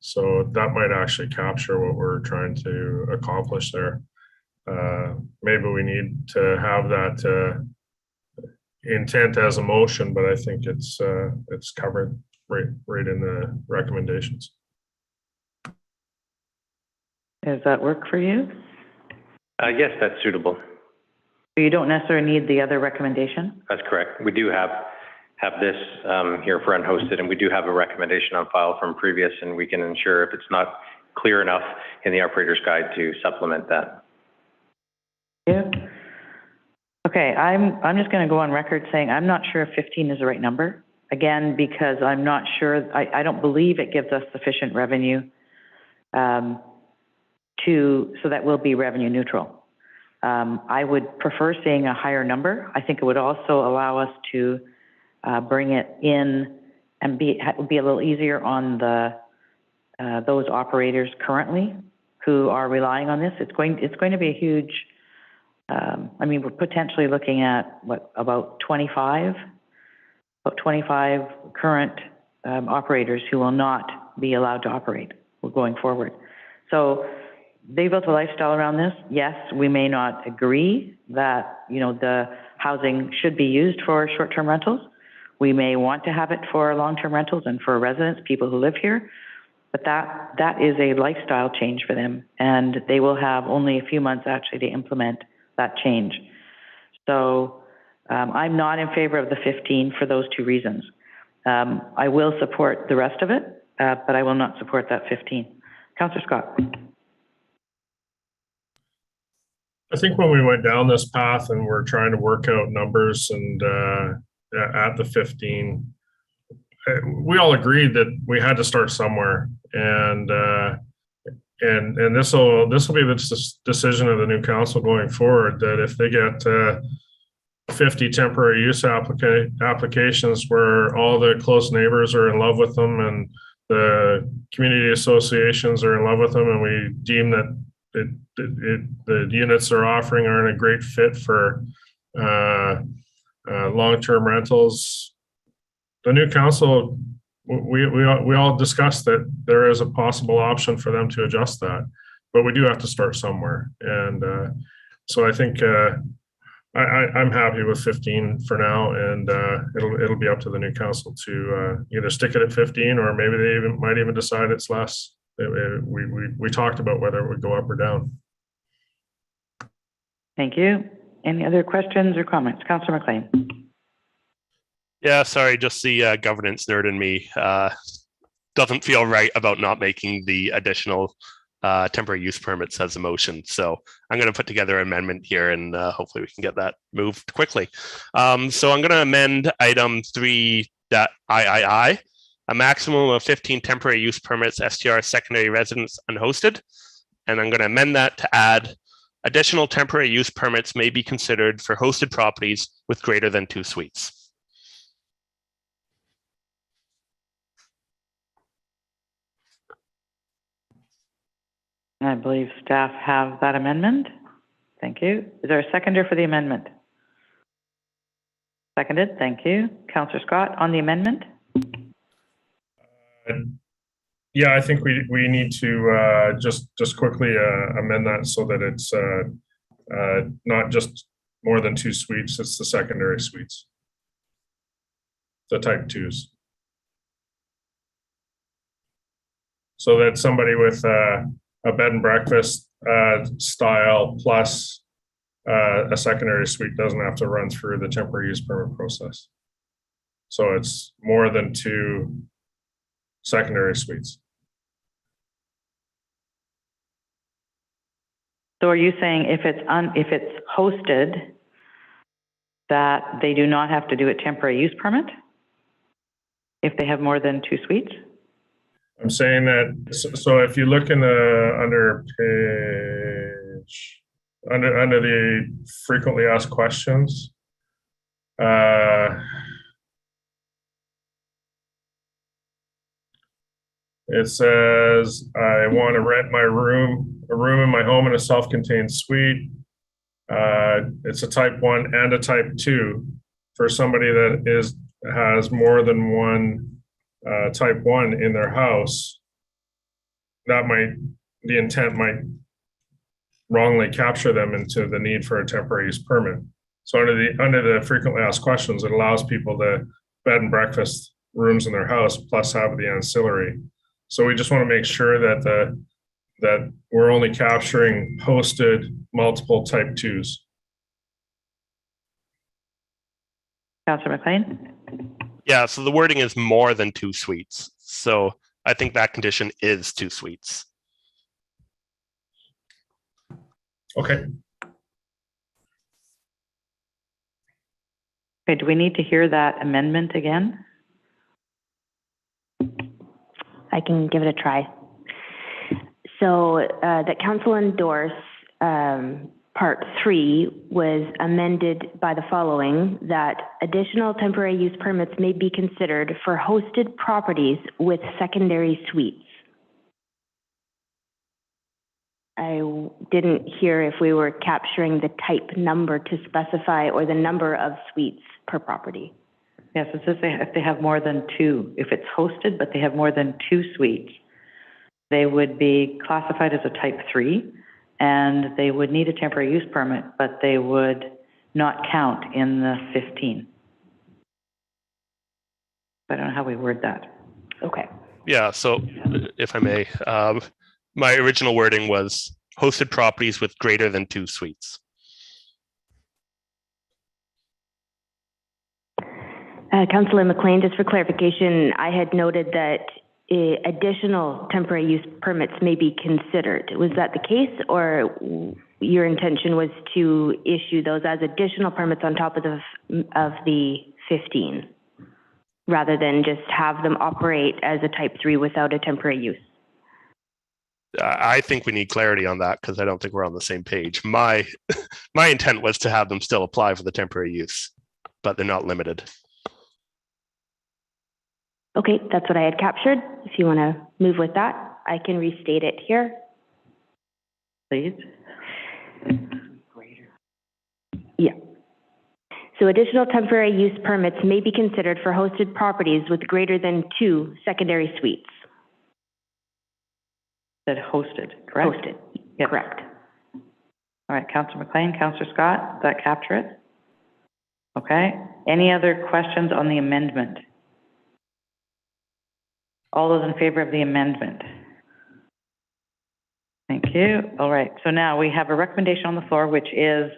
[SPEAKER 5] So that might actually capture what we're trying to accomplish there. Maybe we need to have that intent as a motion, but I think it's covered right in the recommendations.
[SPEAKER 1] Does that work for you?
[SPEAKER 6] Yes, that's suitable.
[SPEAKER 1] So you don't necessarily need the other recommendation?
[SPEAKER 6] That's correct. We do have this here for unhosted, and we do have a recommendation on file from previous, and we can ensure if it's not clear enough in the operator's guide to supplement that.
[SPEAKER 1] Yeah. Okay, I'm just going to go on record saying I'm not sure if 15 is the right number. Again, because I'm not sure, I don't believe it gives us sufficient revenue so that we'll be revenue neutral. I would prefer seeing a higher number. I think it would also allow us to bring it in and be a little easier on those operators currently who are relying on this. It's going to be a huge. I mean, we're potentially looking at about 25 current operators who will not be allowed to operate going forward. So they built a lifestyle around this. Yes, we may not agree that the housing should be used for short-term rentals. We may want to have it for long-term rentals and for residents, people who live here. But that is a lifestyle change for them, and they will have only a few months actually to implement that change. So I'm not in favor of the 15 for those 2 reasons. I will support the rest of it, but I will not support that 15. Councillor Scott.
[SPEAKER 5] I think when we went down this path and we're trying to work out numbers and at the 15, we all agreed that we had to start somewhere, and this will be the decision of the new council going forward, that if they get 50 temporary use applications where all the close neighbors are in love with them and the community associations are in love with them, and we deem that the units they're offering aren't a great fit for long-term rentals, the new council, we all discussed that there is a possible option for them to adjust that, but we do have to start somewhere. And so I think I'm happy with 15 for now, and it'll be up to the new council to either stick it at 15, or maybe they might even decide it's less. We talked about whether it would go up or down.
[SPEAKER 1] Thank you. Any other questions or comments? Councillor McLean.
[SPEAKER 2] Yeah, sorry, just the governance nerd in me doesn't feel right about not making the additional temporary use permits as a motion. So I'm going to put together an amendment here, and hopefully we can get that moved quickly. So I'm going to amend item 3.III, a maximum of 15 temporary use permits, STR secondary residence unhosted. And I'm going to amend that to add additional temporary use permits may be considered for hosted properties with greater than 2 suites.
[SPEAKER 1] I believe staff have that amendment. Thank you. Is there a seconder for the amendment? Seconded. Thank you. Councillor Scott on the amendment.
[SPEAKER 5] Yeah, I think we need to just quickly amend that so that it's not just more than 2 suites, it's the secondary suites, the type 2s. So that somebody with a bed and breakfast style plus a secondary suite doesn't have to run through the temporary use permit process. So it's more than 2 secondary suites.
[SPEAKER 1] So are you saying if it's hosted, that they do not have to do a temporary use permit if they have more than 2 suites?
[SPEAKER 5] I'm saying that, so if you look in the under the frequently asked questions, it says, I want to rent a room in my home in a self-contained suite. It's a type 1 and a type 2 for somebody that has more than one type 1 in their house. The intent might wrongly capture them into the need for a temporary use permit. So under the frequently asked questions, it allows people to bed and breakfast rooms in their house plus have the ancillary. So we just want to make sure that that we're only capturing hosted multiple type 2s.
[SPEAKER 1] Councillor McLean.
[SPEAKER 2] Yeah, so the wording is more than 2 suites. So I think that condition is 2 suites.
[SPEAKER 5] Okay.
[SPEAKER 1] Okay, do we need to hear that amendment again?
[SPEAKER 4] I can give it a try. So that council endorse part 3 was amended by the following, that additional temporary use permits may be considered for hosted properties with secondary suites. I didn't hear if we were capturing the type number to specify or the number of suites per property.
[SPEAKER 1] Yes, it says if they have more than 2. If it's hosted, but they have more than 2 suites, they would be classified as a type 3, and they would need a temporary use permit, but they would not count in the 15. I don't know how we word that.
[SPEAKER 4] Okay.
[SPEAKER 2] Yeah, so if I may, my original wording was hosted properties with greater than 2 suites.
[SPEAKER 4] Councillor McLean, just for clarification, I had noted that additional temporary use permits may be considered. Was that the case, or your intention was to issue those as additional permits on top of the 15, rather than just have them operate as a type 3 without a temporary use?
[SPEAKER 2] I think we need clarity on that because I don't think we're on the same page. My intent was to have them still apply for the temporary use, but they're not limited.
[SPEAKER 4] Okay, that's what I had captured. If you want to move with that, I can restate it here.
[SPEAKER 1] Please.
[SPEAKER 4] Yeah. So additional temporary use permits may be considered for hosted properties with greater than 2 secondary suites.
[SPEAKER 1] Said hosted, correct?
[SPEAKER 4] Hosted,
[SPEAKER 1] Yep.
[SPEAKER 4] correct.
[SPEAKER 1] All right, Councillor McLean, Councillor Scott, does that capture it? Okay. Any other questions on the amendment? All those in favor of the amendment? Thank you. All right, so now we have a recommendation on the floor, which is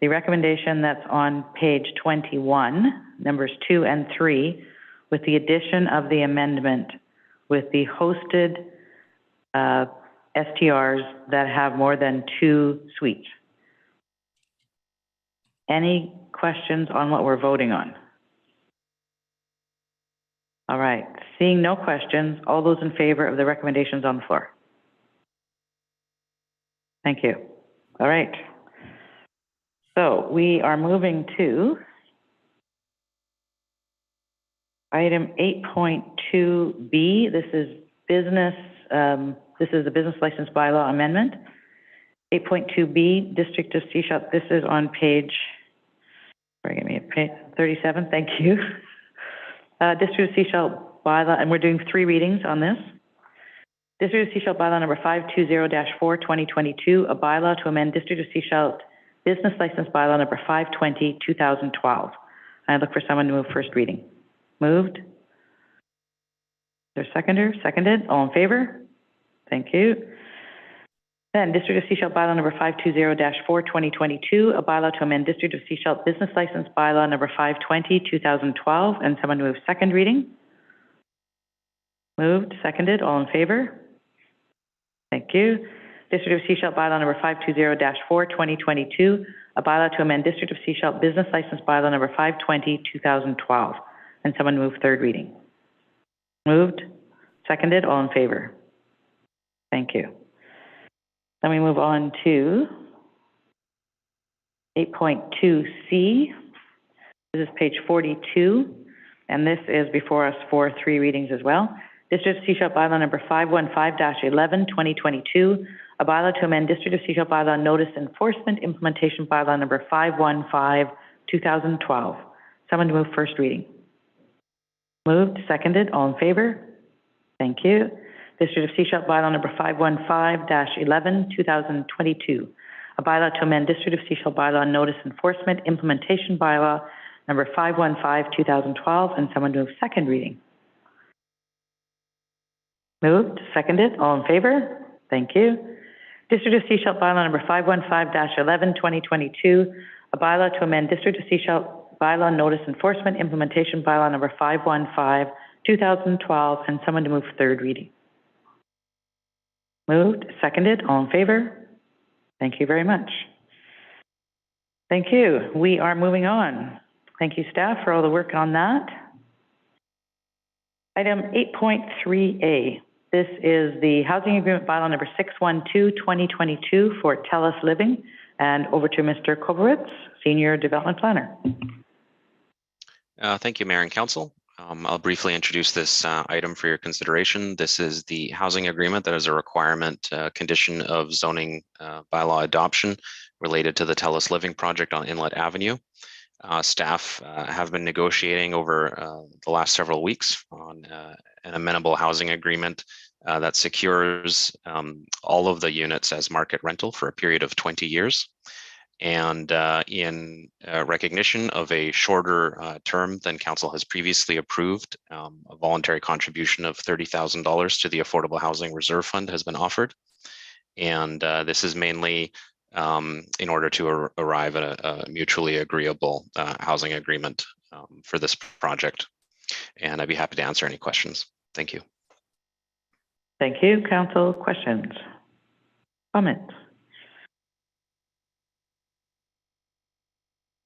[SPEAKER 1] the recommendation that's on page 21, numbers 2 and 3, with the addition of the amendment with the hosted STRs that have more than 2 suites. Any questions on what we're voting on? All right, seeing no questions, all those in favor of the recommendations on the floor? Thank you. All right. So we are moving to item 8.2B. This is the business license bylaw amendment. 8.2B, District of Sechelt. This is on page, give me a page 37. Thank you. District of Sechelt bylaw, and we're doing 3 readings on this. District of Sechelt bylaw number 520-4, 2022, a bylaw to amend District of Sechelt business license bylaw number 520, 2012. I look for someone to move first reading. Moved. Is there a seconder? Seconded. All in favor? Thank you. Then District of Sechelt bylaw number 520-4, 2022, a bylaw to amend District of Sechelt business license bylaw number 520, 2012, and someone move second reading. Moved. Seconded. All in favor? Thank you. District of Sechelt bylaw number 520-4, 2022, a bylaw to amend District of Sechelt business license bylaw number 520, 2012, and someone move third reading. Moved. Seconded. All in favor? Thank you. Then we move on to 8.2C. This is page 42, and this is before us for 3 readings as well. District of Sechelt bylaw number 515-11, 2022, a bylaw to amend District of Sechelt bylaw notice enforcement implementation bylaw number 515, 2012. Someone to move first reading. Moved. Seconded. All in favor? Thank you. District of Sechelt bylaw number 515-11, 2022, a bylaw to amend District of Sechelt bylaw notice enforcement implementation bylaw number 515, 2012, and someone to move second reading. Moved. Seconded. All in favor? Thank you. District of Sechelt bylaw number 515-11, 2022, a bylaw to amend District of Sechelt bylaw notice enforcement implementation bylaw number 515, 2012, and someone to move third reading. Moved. Seconded. All in favor? Thank you very much. Thank you. We are moving on. Thank you, staff, for all the work on that. Item 8.3A. This is the housing agreement bylaw number 612, 2022 for TELUS Living. And over to Mr. Kovaritz, Senior Development Planner.
[SPEAKER 11] Thank you, Mayor and Council. I'll briefly introduce this item for your consideration. This is the housing agreement that is a requirement condition of zoning bylaw adoption related to the TELUS Living project on Inlet Avenue. Staff have been negotiating over the last several weeks on an amenable housing agreement that secures all of the units as market rental for a period of 20 years. And in recognition of a shorter term than Council has previously approved, a voluntary contribution of $30,000 to the Affordable Housing Reserve Fund has been offered. And this is mainly in order to arrive at a mutually agreeable housing agreement for this project. And I'd be happy to answer any questions. Thank you.
[SPEAKER 1] Thank you. Council, questions? Comments?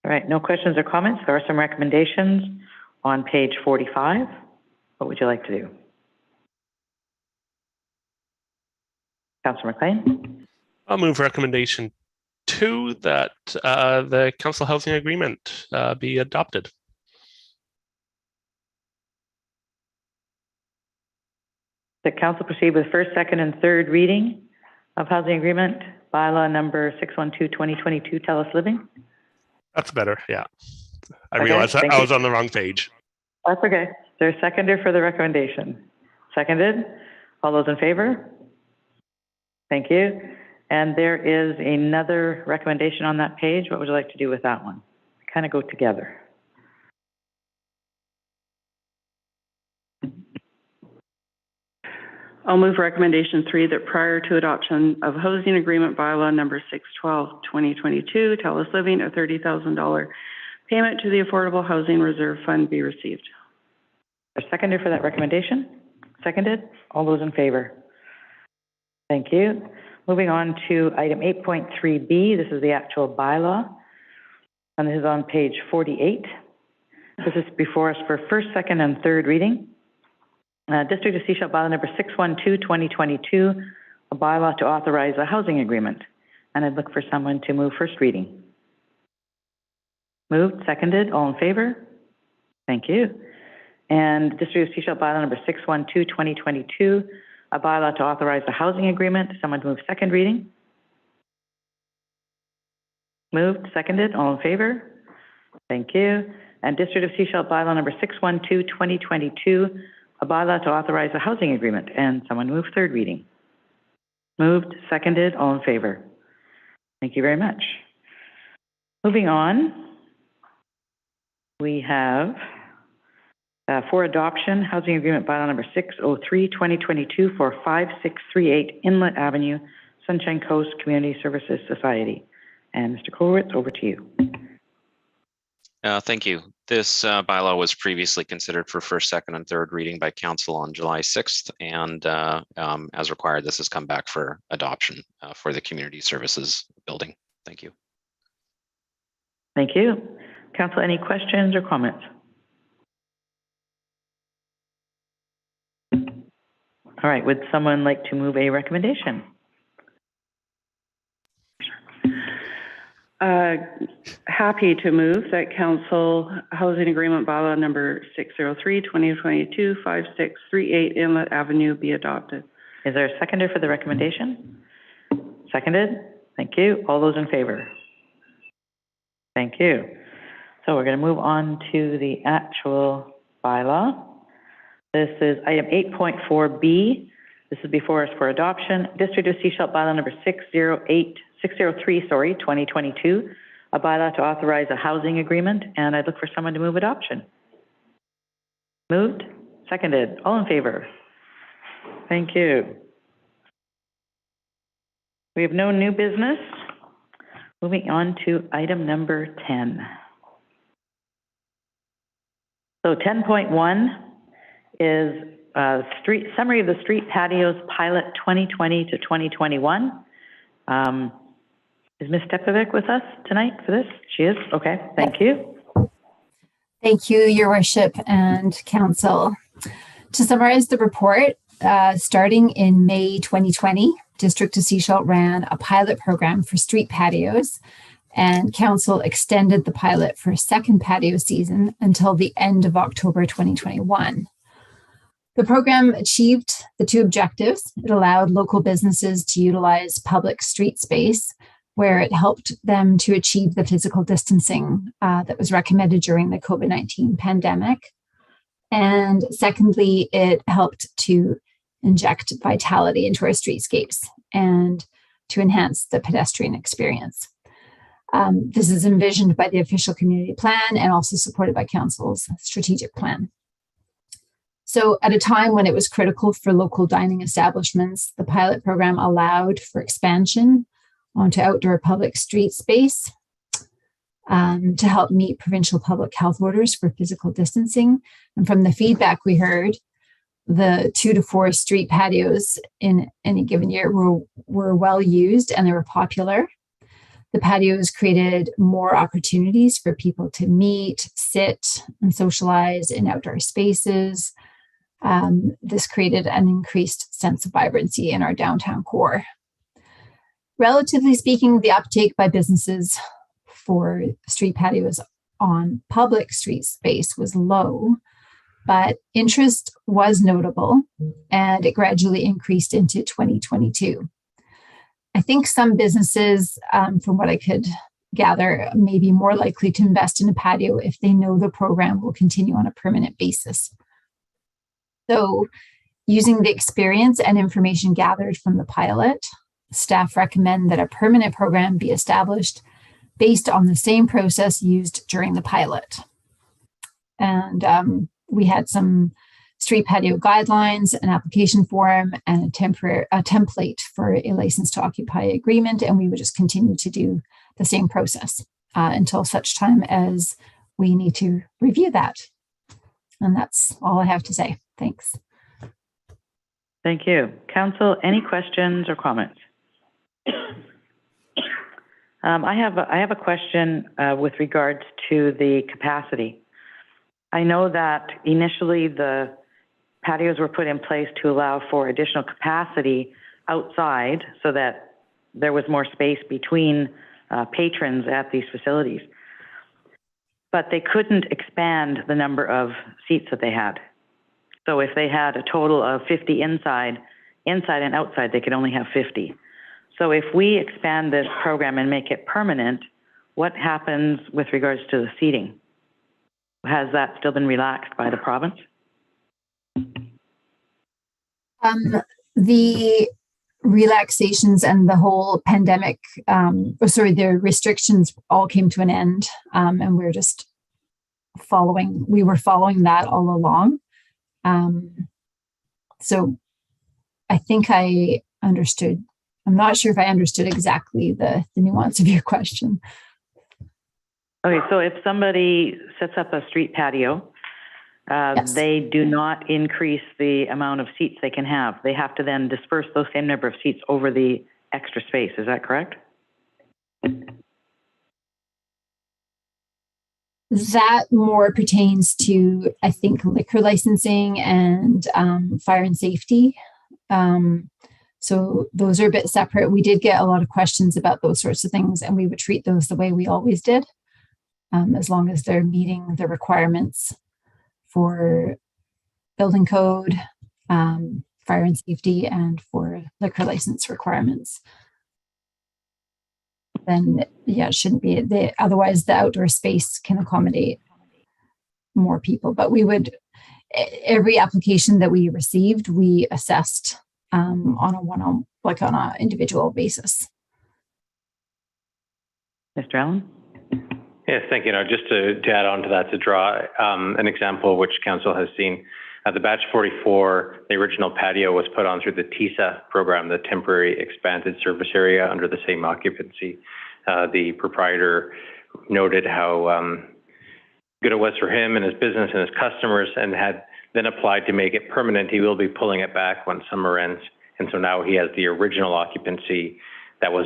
[SPEAKER 1] All right, no questions or comments. There are some recommendations on page 45. What would you like to do? Councillor McLean?
[SPEAKER 2] I'll move recommendation 2 that the council housing agreement be adopted.
[SPEAKER 1] The council proceed with first, second, and third reading of housing agreement bylaw number 612, 2022, TELUS Living.
[SPEAKER 2] That's better, yeah. I
[SPEAKER 1] Okay,
[SPEAKER 2] realized that
[SPEAKER 1] thank
[SPEAKER 2] I
[SPEAKER 1] you.
[SPEAKER 2] was on the wrong page.
[SPEAKER 1] That's okay. Is there a seconder for the recommendation? Seconded. All those in favor? Thank you. And there is another recommendation on that page. What would you like to do with that one? They kind of go together.
[SPEAKER 9] I'll move recommendation 3 that prior to adoption of housing agreement bylaw number 612/2022, TELUS Living, a $30,000 payment to the Affordable Housing Reserve Fund be received.
[SPEAKER 1] A seconder for that recommendation? Seconded? All those in favor? Thank you. Moving on to item 8.3B. This is the actual bylaw, and this is on page 48. This is before us for first, second, and third reading. District of Sechelt bylaw number 612/2022, a bylaw to authorize a housing agreement. And I'd look for someone to move first reading. Moved, seconded, all in favor? Thank you. And District of Sechelt bylaw number 612/2022, a bylaw to authorize a housing agreement. Someone move second reading. Moved, seconded, all in favor? Thank you. And District of Sechelt bylaw number 612/2022, a bylaw to authorize a housing agreement. And someone move third reading. Moved, seconded, all in favor? Thank you very much. Moving on, we have for adoption, housing agreement bylaw number 603/2022 for 5638 Inlet Avenue, Sunshine Coast Community Services Society. And Mr. Kulowitz, over to you.
[SPEAKER 11] Thank you. This bylaw was previously considered for first, second, and third reading by council on July 6th. And as required, this has come back for adoption for the community services building. Thank you.
[SPEAKER 1] Thank you. Council, any questions or comments? All right, would someone like to move a recommendation?
[SPEAKER 9] Happy to move that council housing agreement bylaw number 603/2022, 5638 Inlet Avenue be adopted.
[SPEAKER 1] Is there a seconder for the recommendation? Seconded? Thank you. All those in favor? Thank you. So we're going to move on to the actual bylaw. This is item 8.4B. This is before us for adoption. District of Sechelt bylaw number 603/2022, a bylaw to authorize a housing agreement, and I'd look for someone to move adoption. Moved, seconded, all in favor? Thank you. We have no new business. Moving on to item number 10. So 10.1 is summary of the street patios pilot 2020 to 2021. Is Ms. Stepovic with us tonight for this? She is? Okay, thank you.
[SPEAKER 12] Thank you, Your Worship and Council. To summarize the report, starting in May 2020, District of Sechelt ran a pilot program for street patios, and Council extended the pilot for a second patio season until the end of October 2021. The program achieved the two objectives. It allowed local businesses to utilize public street space, where it helped them to achieve the physical distancing that was recommended during the COVID-19 pandemic. And secondly, it helped to inject vitality into our streetscapes and to enhance the pedestrian experience. This is envisioned by the official community plan and also supported by Council's strategic plan. So at a time when it was critical for local dining establishments, the pilot program allowed for expansion onto outdoor public street space to help meet provincial public health orders for physical distancing. And from the feedback we heard, the 2 to 4 street patios in any given year were well used and they were popular. The patios created more opportunities for people to meet, sit, and socialize in outdoor spaces. This created an increased sense of vibrancy in our downtown core. Relatively speaking, the uptake by businesses for street patios on public street space was low, but interest was notable and it gradually increased into 2022. I think some businesses, from what I could gather, may be more likely to invest in a patio if they know the program will continue on a permanent basis. So, using the experience and information gathered from the pilot, staff recommend that a permanent program be established based on the same process used during the pilot. And we had some street patio guidelines, an application form, and a template for a license to occupy agreement. And we would just continue to do the same process until such time as we need to review that. And that's all I have to say. Thanks.
[SPEAKER 1] Thank you. Council, any questions or comments? I have a question with regards to the capacity. I know that initially the patios were put in place to allow for additional capacity outside so that there was more space between patrons at these facilities. But they couldn't expand the number of seats that they had. So if they had a total of 50 inside and outside, they could only have 50. So if we expand this program and make it permanent, what happens with regards to the seating? Has that still been relaxed by the province?
[SPEAKER 12] The relaxations and the whole pandemic, the restrictions all came to an end, and we're just we were following that all along. So I think I understood. I'm not sure if I understood exactly the nuance of your question.
[SPEAKER 1] Okay, so if somebody sets up a street patio,
[SPEAKER 12] Yes.
[SPEAKER 1] they do not increase the amount of seats they can have. They have to then disperse those same number of seats over the extra space. Is that correct?
[SPEAKER 12] That more pertains to, I think, liquor licensing and fire and safety. So those are a bit separate. We did get a lot of questions about those sorts of things, and we would treat those the way we always did, as long as they're meeting the requirements for building code, fire and safety, and for liquor license requirements. Then, yeah, it shouldn't be. Otherwise, the outdoor space can accommodate more people. But we would, every application that we received, we assessed on an individual basis.
[SPEAKER 1] Mr. Allen?
[SPEAKER 6] Yes, thank you. Just to add on to that, to draw an example which council has seen. At the Batch 44, the original patio was put on through the TISA program, the Temporary Expanded Service Area, under the same occupancy. The proprietor noted how good it was for him and his business and his customers, and had then applied to make it permanent. He will be pulling it back when summer ends. And so now he has the original occupancy that was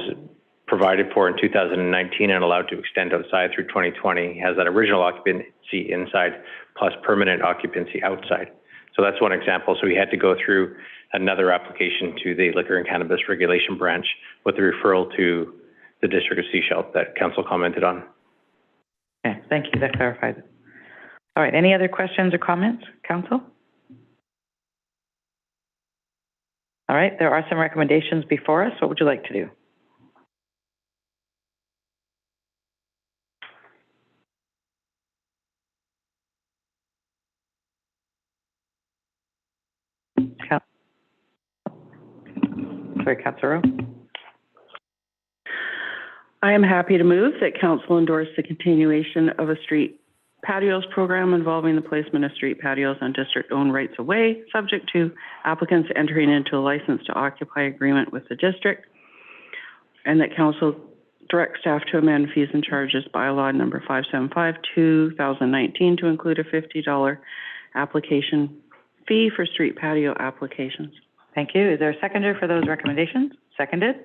[SPEAKER 6] provided for in 2019 and allowed to extend outside through 2020. He has that original occupancy inside plus permanent occupancy outside. So that's one example. So we had to go through another application to the Liquor and Cannabis Regulation Branch with the referral to the District of Sechelt that council commented on.
[SPEAKER 1] Okay, thank you. That clarifies it. All right, any other questions or comments, council? All right, there are some recommendations before us. What would you like to do? Sorry, Councilor Rowe.
[SPEAKER 9] I am happy to move that council endorse the continuation of a street patios program involving the placement of street patios on district-owned rights of way, subject to applicants entering into a license to occupy agreement with the district, and that council direct staff to amend fees and charges bylaw number 575/2019 to include a $50 application fee for street patio applications.
[SPEAKER 1] Thank you. Is there a seconder for those recommendations? Seconded.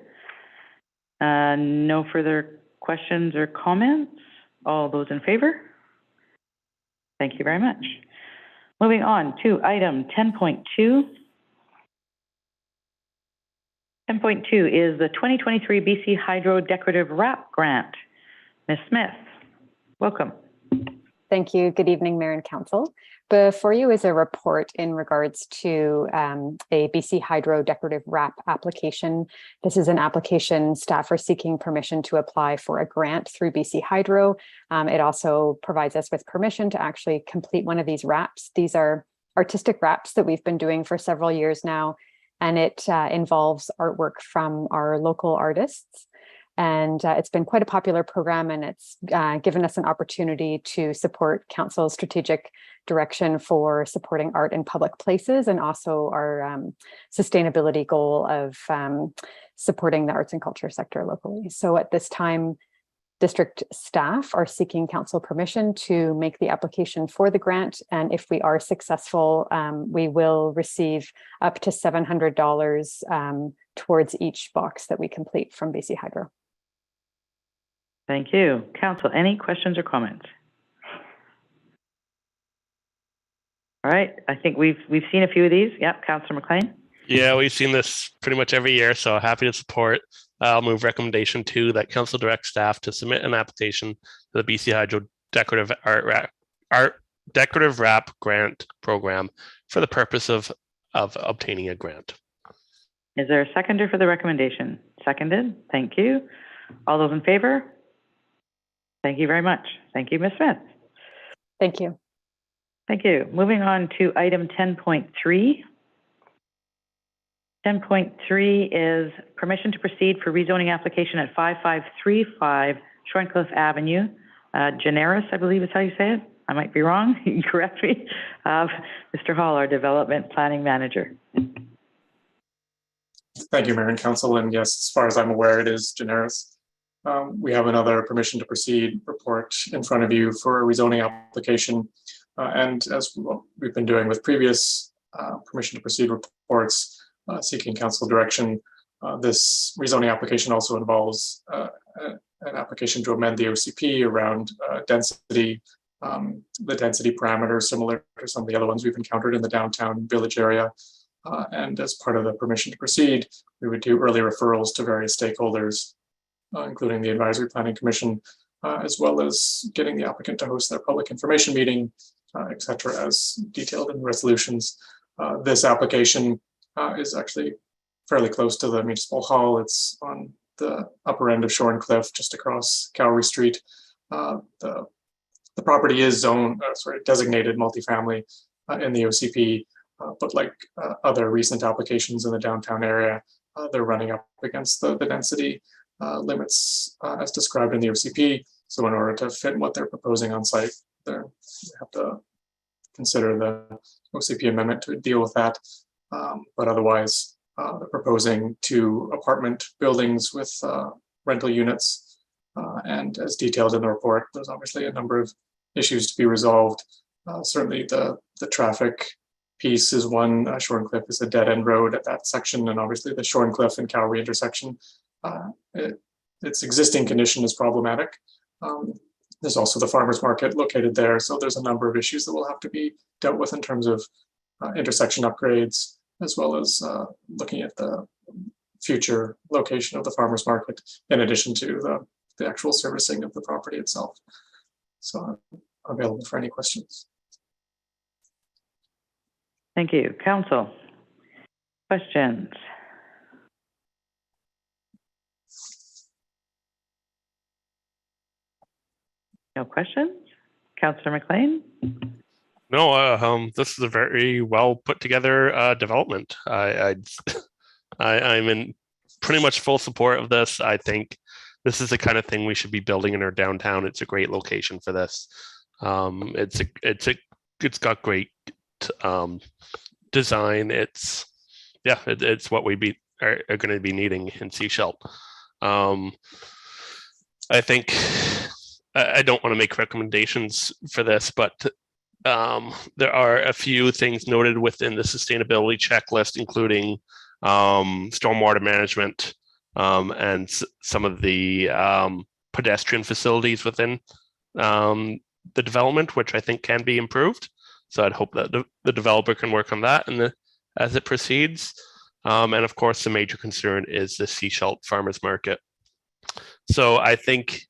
[SPEAKER 1] No further questions or comments? All those in favor? Thank you very much. Moving on to item 10.2. 10.2 is the 2023 BC Hydro Decorative Wrap Grant. Ms. Smith, welcome.
[SPEAKER 13] Thank you. Good evening, Mayor and Council. Before you is a report in regards to a BC Hydro Decorative Wrap application. This is an application staff are seeking permission to apply for a grant through BC Hydro. It also provides us with permission to actually complete one of these wraps. These are artistic wraps that we've been doing for several years now, and it involves artwork from our local artists. And it's been quite a popular program, and it's given us an opportunity to support Council's strategic direction for supporting art in public places, and also our sustainability goal of supporting the arts and culture sector locally. So at this time, district staff are seeking council permission to make the application for the grant. And if we are successful, we will receive up to $700 towards each box that we complete from BC Hydro.
[SPEAKER 1] Thank you. Council, any questions or comments? All right, I think we've seen a few of these. Yep, Councillor McLean.
[SPEAKER 2] Yeah, we've seen this pretty much every year, so happy to support. I'll move recommendation 2 that council direct staff to submit an application to the BC Hydro Decorative Decorative Wrap Grant Program for the purpose of obtaining a grant.
[SPEAKER 1] Is there a seconder for the recommendation? Seconded. Thank you. All those in favor? Thank you very much. Thank you, Ms. Smith.
[SPEAKER 13] Thank you.
[SPEAKER 1] Thank you. Moving on to item 10.3. 10.3 is permission to proceed for rezoning application at 5535 Shorncliffe Avenue. Generis, I believe is how you say it. I might be wrong. You can correct me. Mr. Hall, our Development Planning Manager.
[SPEAKER 14] Thank you, Mayor and Council. And yes, as far as I'm aware, it is Generis. We have another permission to proceed report in front of you for a rezoning application. And as we've been doing with previous permission to proceed reports, seeking council direction, this rezoning application also involves an application to amend the OCP around density, the density parameters similar to some of the other ones we've encountered in the downtown village area. And as part of the permission to proceed, we would do early referrals to various stakeholders, including the Advisory Planning Commission, as well as getting the applicant to host their public information meeting, et cetera, as detailed in the resolutions. This application is actually fairly close to the Municipal Hall. It's on the upper end of Shorncliffe, just across Cowrie Street. The property is designated multifamily in the OCP, but like other recent applications in the downtown area, they're running up against the density limits as described in the OCP. So in order to fit what they're proposing on site, they have to consider the OCP amendment to deal with that. But otherwise, they're proposing 2 apartment buildings with rental units. And as detailed in the report, there's obviously a number of issues to be resolved. Certainly the traffic piece is one. Shorncliffe is a dead-end road at that section, and obviously the Shorncliffe and Cowrie intersection, its existing condition is problematic. There's also the farmers market located there, so there's a number of issues that will have to be dealt with in terms of intersection upgrades, as well as looking at the future location of the farmers market, in addition to the actual servicing of the property itself. So I'm available for any questions.
[SPEAKER 1] Thank you. Council, questions? No questions? Councillor McLean?
[SPEAKER 2] No, this is a very well put together development. I'm in pretty much full support of this. I think this is the kind of thing we should be building in our downtown. It's a great location for this. It's got great design. It's what we are going to be needing in Sechelt. I think I don't want to make recommendations for this, but there are a few things noted within the sustainability checklist, including stormwater management and some of the pedestrian facilities within the development, which I think can be improved. So I'd hope that the developer can work on that as it proceeds. And of course, the major concern is the Sechelt Farmers Market. So I think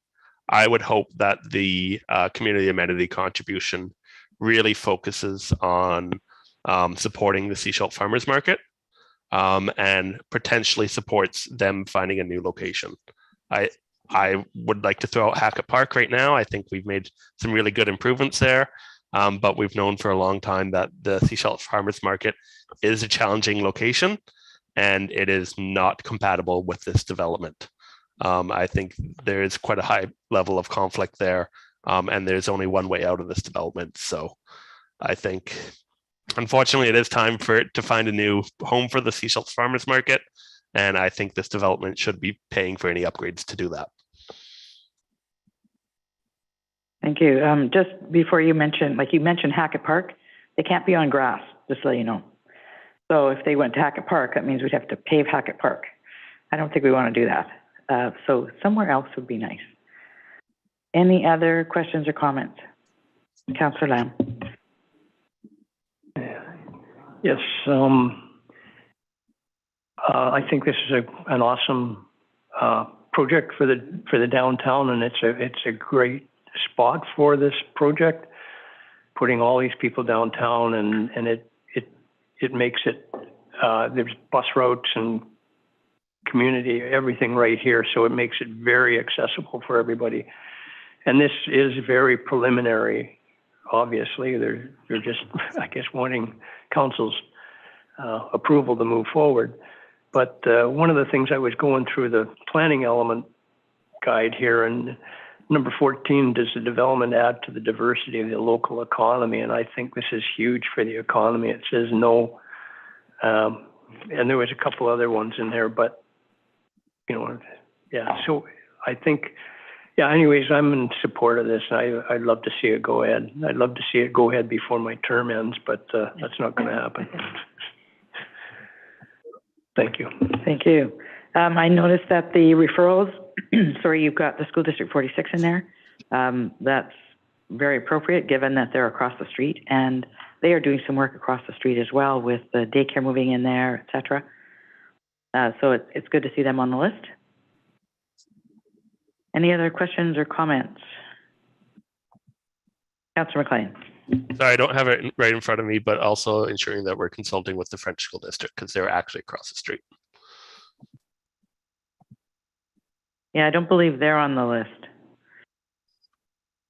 [SPEAKER 2] I would hope that the community amenity contribution really focuses on supporting the Sechelt Farmers Market and potentially supports them finding a new location. I would like to throw out Hackett Park right now. I think we've made some really good improvements there, but we've known for a long time that the Sechelt Farmers Market is a challenging location and it is not compatible with this development. I think there is quite a high level of conflict there, and there's only one way out of this development. So I think, unfortunately, it is time for it to find a new home for the Sechelt Farmers Market, and I think this development should be paying for any upgrades to do that.
[SPEAKER 1] Thank you. Just before you mentioned, like you mentioned Hackett Park, they can't be on grass, just so you know. So if they went to Hackett Park, that means we'd have to pave Hackett Park. I don't think we want to do that. So somewhere else would be nice. Any other questions or comments? Councillor Lamb.
[SPEAKER 7] Yes, I think this is an awesome project for the downtown, and it's a great spot for this project. Putting all these people downtown, and it makes it there's bus routes and community, everything right here, so it makes it very accessible for everybody. And this is very preliminary. Obviously, they're just, I guess, wanting council's approval to move forward. But one of the things I was going through the planning element guide here, and number 14, does the development add to the diversity of the local economy? And I think this is huge for the economy. It says no. And there was a couple other ones in there, but, you know, yeah. So I think, yeah, anyways, I'm in support of this. I'd love to see it go ahead. I'd love to see it go ahead before my term ends, but that's not going to happen. Thank you.
[SPEAKER 1] Thank you. I noticed that the referrals, sorry, you've got the School District 46 in there. That's very appropriate given that they're across the street, and they are doing some work across the street as well with the daycare moving in there, et cetera. So it's good to see them on the list. Any other questions or comments? Councillor McLean.
[SPEAKER 2] Sorry, I don't have it right in front of me, but also ensuring that we're consulting with the French School District because they're actually across the street.
[SPEAKER 1] Yeah, I don't believe they're on the list.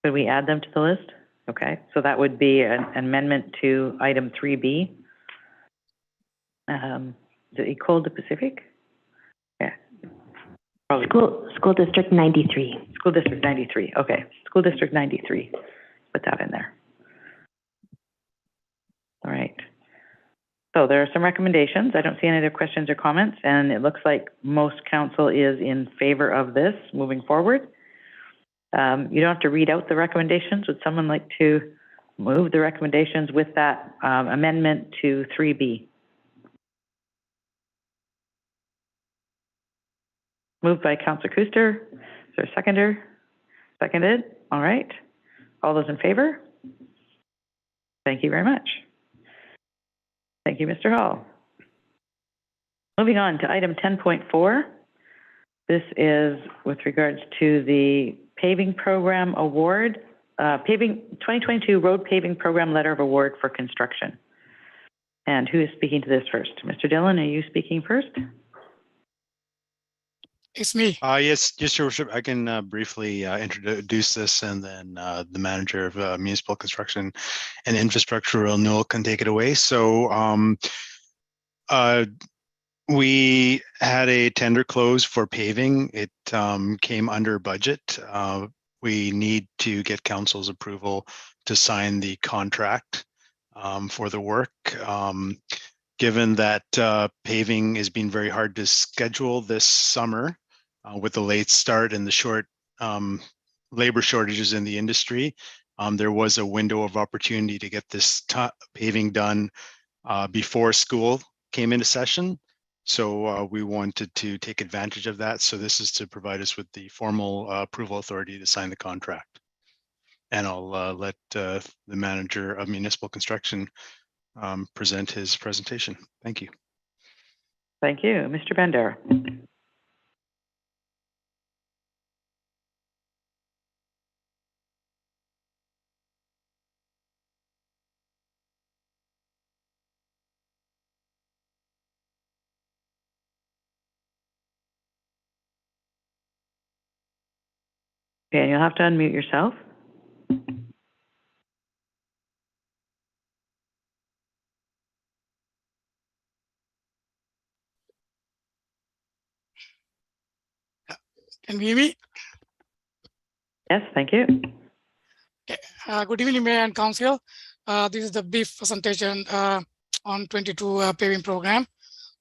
[SPEAKER 1] Could we add them to the list? Okay, so that would be an amendment to item 3B. The École du Pacifique? Yeah. Probably.
[SPEAKER 4] School District 93.
[SPEAKER 1] School District 93, okay. School District 93, put that in there. All right. So there are some recommendations. I don't see any other questions or comments, and it looks like most council is in favor of this moving forward. You don't have to read out the recommendations. Would someone like to move the recommendations with that amendment to 3B? Moved by Councillor Kuster. Is there a seconder? Seconded. All right. All those in favor? Thank you very much. Thank you, Mr. Hall. Moving on to item 10.4. This is with regards to the paving program award, 2022 road paving program letter of award for construction. And who is speaking to this first? Mr. Dillon, are you speaking first?
[SPEAKER 15] It's me.
[SPEAKER 16] Yes, Your Worship. I can briefly introduce this, and then the manager of municipal construction and infrastructure renewal can take it away. So we had a tender close for paving. It came under budget. We need to get council's approval to sign the contract for the work. Given that paving has been very hard to schedule this summer with the late start and the short labor shortages in the industry, there was a window of opportunity to get this paving done before school came into session. So we wanted to take advantage of that. So this is to provide us with the formal approval authority to sign the contract. And I'll let the manager of municipal construction present his presentation. Thank you.
[SPEAKER 1] Thank you. Mr. Bandera. Okay, you'll have to unmute yourself.
[SPEAKER 15] Can you hear me?
[SPEAKER 1] Yes, thank you.
[SPEAKER 15] Good evening, Mayor and Council. This is the brief presentation on 22 paving program.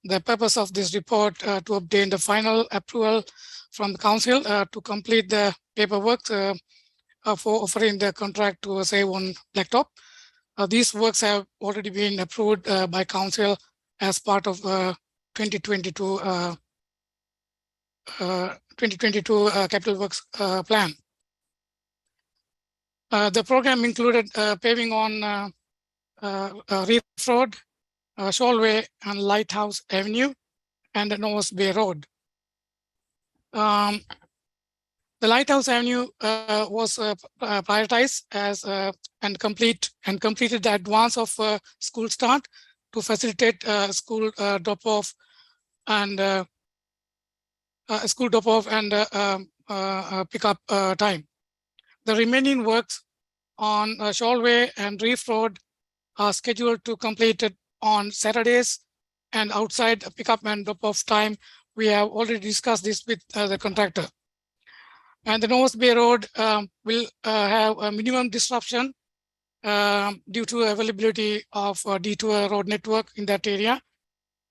[SPEAKER 15] The purpose of this report to obtain the final approval from the council to complete the paperwork for offering the contract to Save on Blacktop. These works have already been approved by council as part of 2022 capital works plan. The program included paving on Reef Road, Shoalway and Lighthouse Avenue, and the North Bay Road. The Lighthouse Avenue was prioritized as and completed the advance of school start to facilitate school drop-off and pickup time. The remaining works on Shoalway and Reef Road are scheduled to complete it on Saturdays and outside pickup and drop-off time. We have already discussed this with the contractor. And the North Bay Road will have a minimum disruption due to availability of detour road network in that area.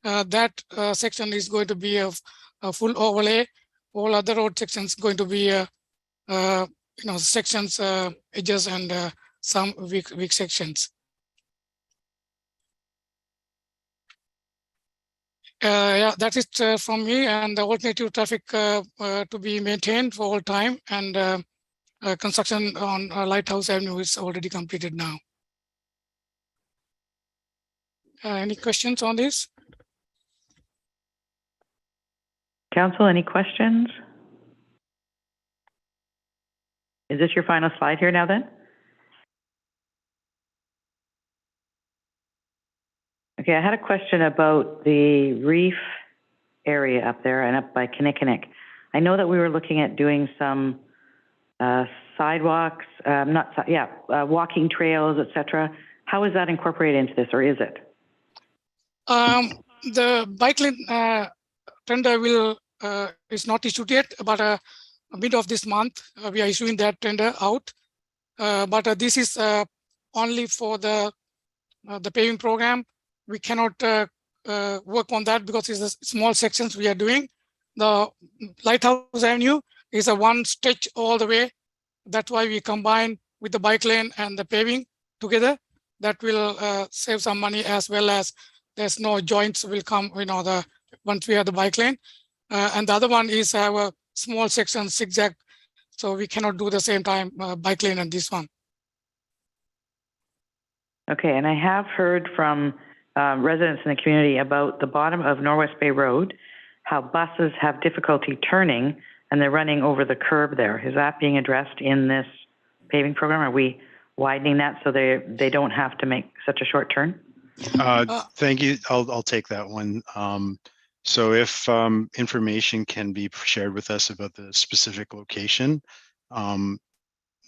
[SPEAKER 15] That section is going to be a full overlay. All other road sections going to be sections, edges, and some weak sections. Yeah, that is from me, and the alternative traffic to be maintained for all time, and construction on Lighthouse Avenue is already completed now. Any questions on this?
[SPEAKER 1] Council, any questions? Is this your final slide here now then? Okay, I had a question about the reef area up there and up by Kinnickinnick. I know that we were looking at doing some sidewalks, walking trails, etc. How is that incorporated into this, or is it?
[SPEAKER 15] The bike lane tender will is not issued yet, but mid of this month we are issuing that tender out. But this is only for the paving program. We cannot work on that because it's a small sections we are doing. The Lighthouse Avenue is a one stretch all the way. That's why we combine with the bike lane and the paving together. That will save some money, as well as there's no joints will come, once we have the bike lane. And the other one is our small section zigzag. So we cannot do the same time bike lane and this one.
[SPEAKER 1] Okay, and I have heard from residents in the community about the bottom of Norwest Bay Road, how buses have difficulty turning and they're running over the curb there. Is that being addressed in this paving program? Are we widening that so they don't have to make such a short turn?
[SPEAKER 16] Thank you. I'll take that one. So if information can be shared with us about the specific location,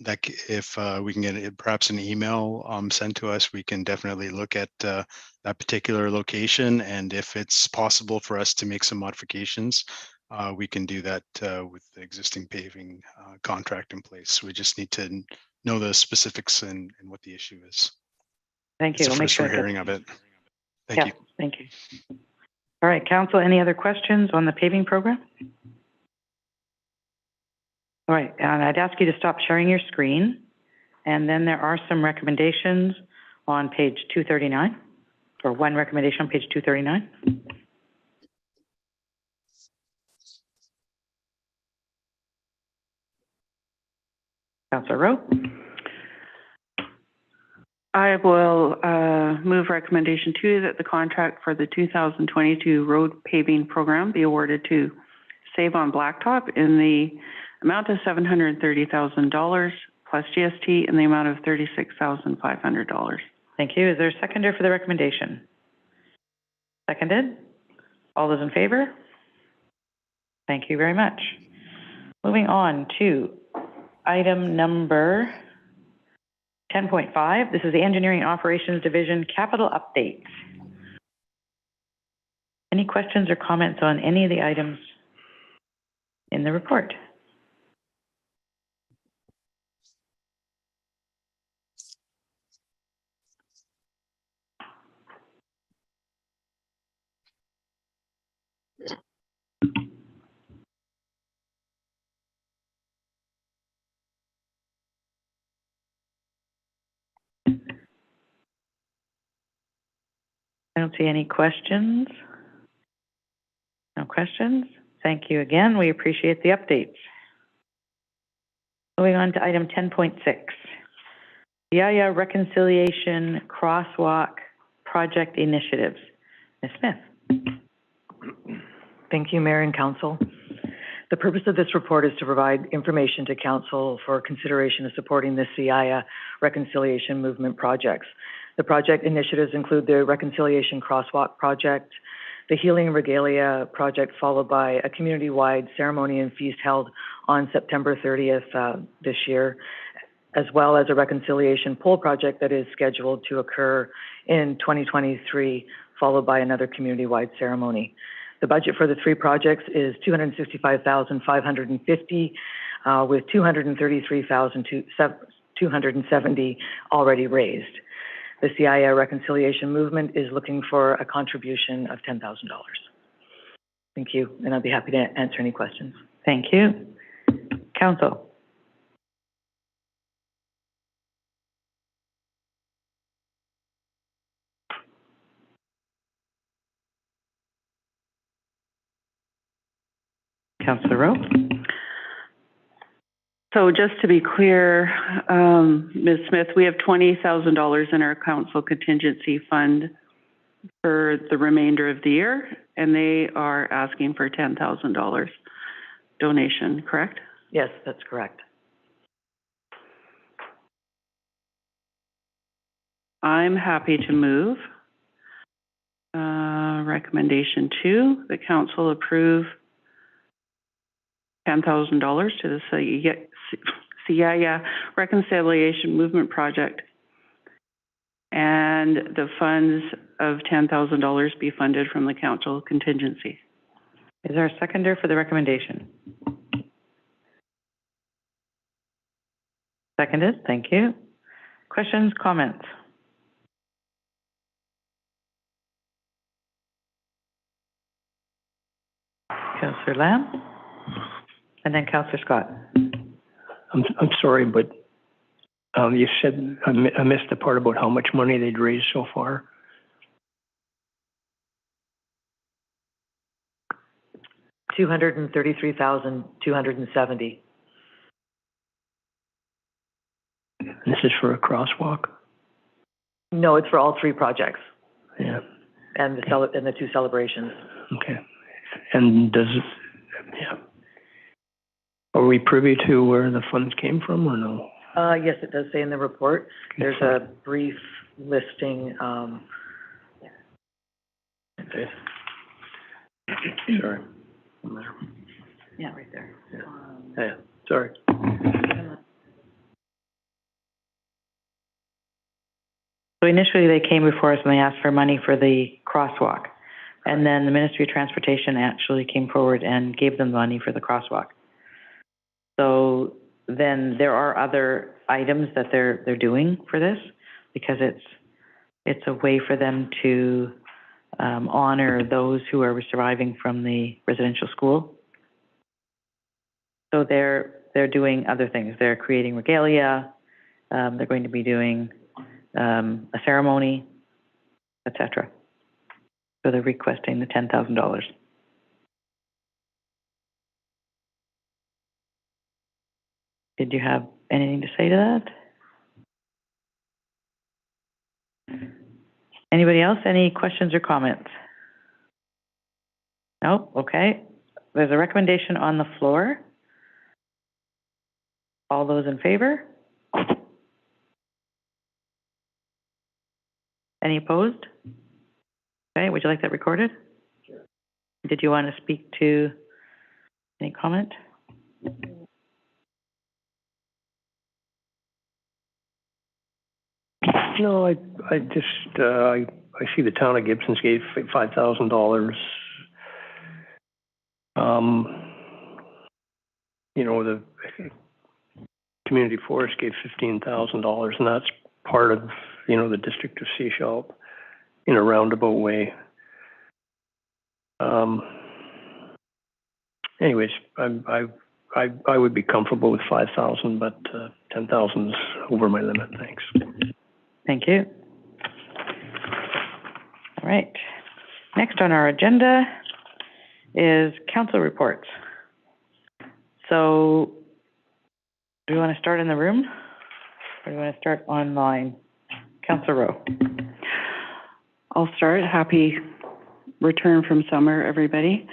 [SPEAKER 16] that if we can get perhaps an email sent to us, we can definitely look at that particular location. And if it's possible for us to make some modifications, we can do that with the existing paving contract in place. We just need to know the specifics and what the issue is.
[SPEAKER 1] Thank you.
[SPEAKER 16] It's the first we're hearing of it. Thank you.
[SPEAKER 1] Thank you. All right, Council, any other questions on the paving program? All right, and I'd ask you to stop sharing your screen. And then there are some recommendations on page 239, or one recommendation on page 239. Councillor Rowe.
[SPEAKER 9] I will move recommendation 2 that the contract for the 2022 road paving program be awarded to Save on Blacktop in the amount of $730,000 plus GST in the amount of $36,500.
[SPEAKER 1] Thank you. Is there a seconder for the recommendation? Seconded. All those in favor? Thank you very much. Moving on to item number 10.5. This is the Engineering Operations Division capital updates. Any questions or comments on any of the items in the report? I don't see any questions. No questions. Thank you again. We appreciate the updates. Moving on to item 10.6. Yaya Reconciliation Crosswalk Project Initiatives. Ms. Smith.
[SPEAKER 17] Thank you, Mayor and Council. The purpose of this report is to provide information to Council for consideration of supporting the Yaya Reconciliation Movement projects. The project initiatives include the Reconciliation Crosswalk Project, the Healing Regalia Project, followed by a community-wide ceremony and feast held on September 30th this year, as well as a reconciliation pole project that is scheduled to occur in 2023, followed by another community-wide ceremony. The budget for the three projects is $265,550, with $233,270 already raised. The Yaya Reconciliation Movement is looking for a contribution of $10,000. Thank you, and I'll be happy to answer any questions.
[SPEAKER 1] Thank you. Council. Councillor Rowe.
[SPEAKER 9] So just to be clear, Ms. Smith, we have $20,000 in our council contingency fund for the remainder of the year, and they are asking for $10,000 donation, correct?
[SPEAKER 17] Yes, that's correct.
[SPEAKER 9] I'm happy to move. Recommendation 2, the council approve $10,000 to the Yaya Reconciliation Movement Project, and the funds of $10,000 be funded from the council contingency.
[SPEAKER 1] Is there a seconder for the recommendation? Seconded. Thank you. Questions, comments? Councillor Lamb? And then Councillor Scott.
[SPEAKER 7] I'm sorry, but you said, I missed the part about how much money they'd raised so far.
[SPEAKER 17] $233,270.
[SPEAKER 7] This is for a crosswalk?
[SPEAKER 17] No, it's for all three projects.
[SPEAKER 7] Yeah.
[SPEAKER 17] And the two celebrations.
[SPEAKER 7] Okay. And are we privy to where the funds came from or no?
[SPEAKER 17] Yes, it does say in the report. There's a brief listing.
[SPEAKER 7] Sorry.
[SPEAKER 1] Yeah, right there.
[SPEAKER 7] Yeah, sorry.
[SPEAKER 1] So initially they came before us and they asked for money for the crosswalk. And then the Ministry of Transportation actually came forward and gave them money for the crosswalk. So then there are other items that they're doing for this, because it's a way for them to honor those who are surviving from the residential school. So they're doing other things. They're creating regalia. They're going to be doing a ceremony, etc. So they're requesting the $10,000. Did you have anything to say to that? Anybody else? Any questions or comments? No? Okay. There's a recommendation on the floor. All those in favor? Any opposed? Okay, would you like that recorded? Sure. Did you want to speak to any comment?
[SPEAKER 7] No, I just, I see the town of Gibson's gave $5,000. You know, the community forest gave $15,000, and that's part of, you know, the district of Sechelt in a roundabout way. Anyways, I would be comfortable with 5,000, but 10,000 is over my limit. Thanks.
[SPEAKER 1] Thank you. All right. Next on our agenda is council reports. So do we want to start in the room or do we want to start online? Councillor Rowe.
[SPEAKER 9] I'll start. Happy return from summer, everybody.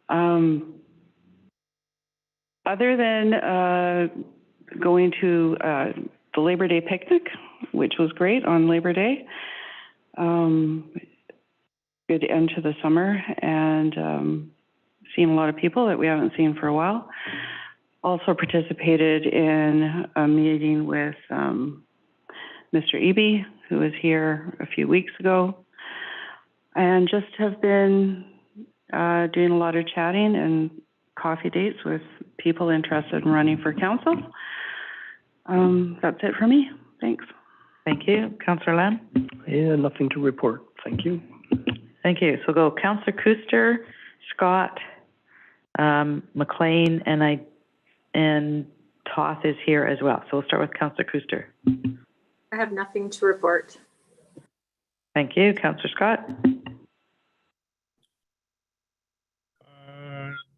[SPEAKER 9] Other than going to the Labor Day picnic, which was great on Labor Day, good end to the summer, and seen a lot of people that we haven't seen for a while. Also participated in a meeting with Mr. Eby, who was here a few weeks ago, and just have been doing a lot of chatting and coffee dates with people interested in running for council. That's it for me. Thanks.
[SPEAKER 1] Thank you. Councillor Lamb?
[SPEAKER 7] Yeah, nothing to report. Thank you.
[SPEAKER 1] Thank you. So we'll go Councillor Kuster, Scott, McLean, and Toth is here as well. So we'll start with Councillor Kuster.
[SPEAKER 8] I have nothing to report.
[SPEAKER 1] Thank you. Councillor Scott?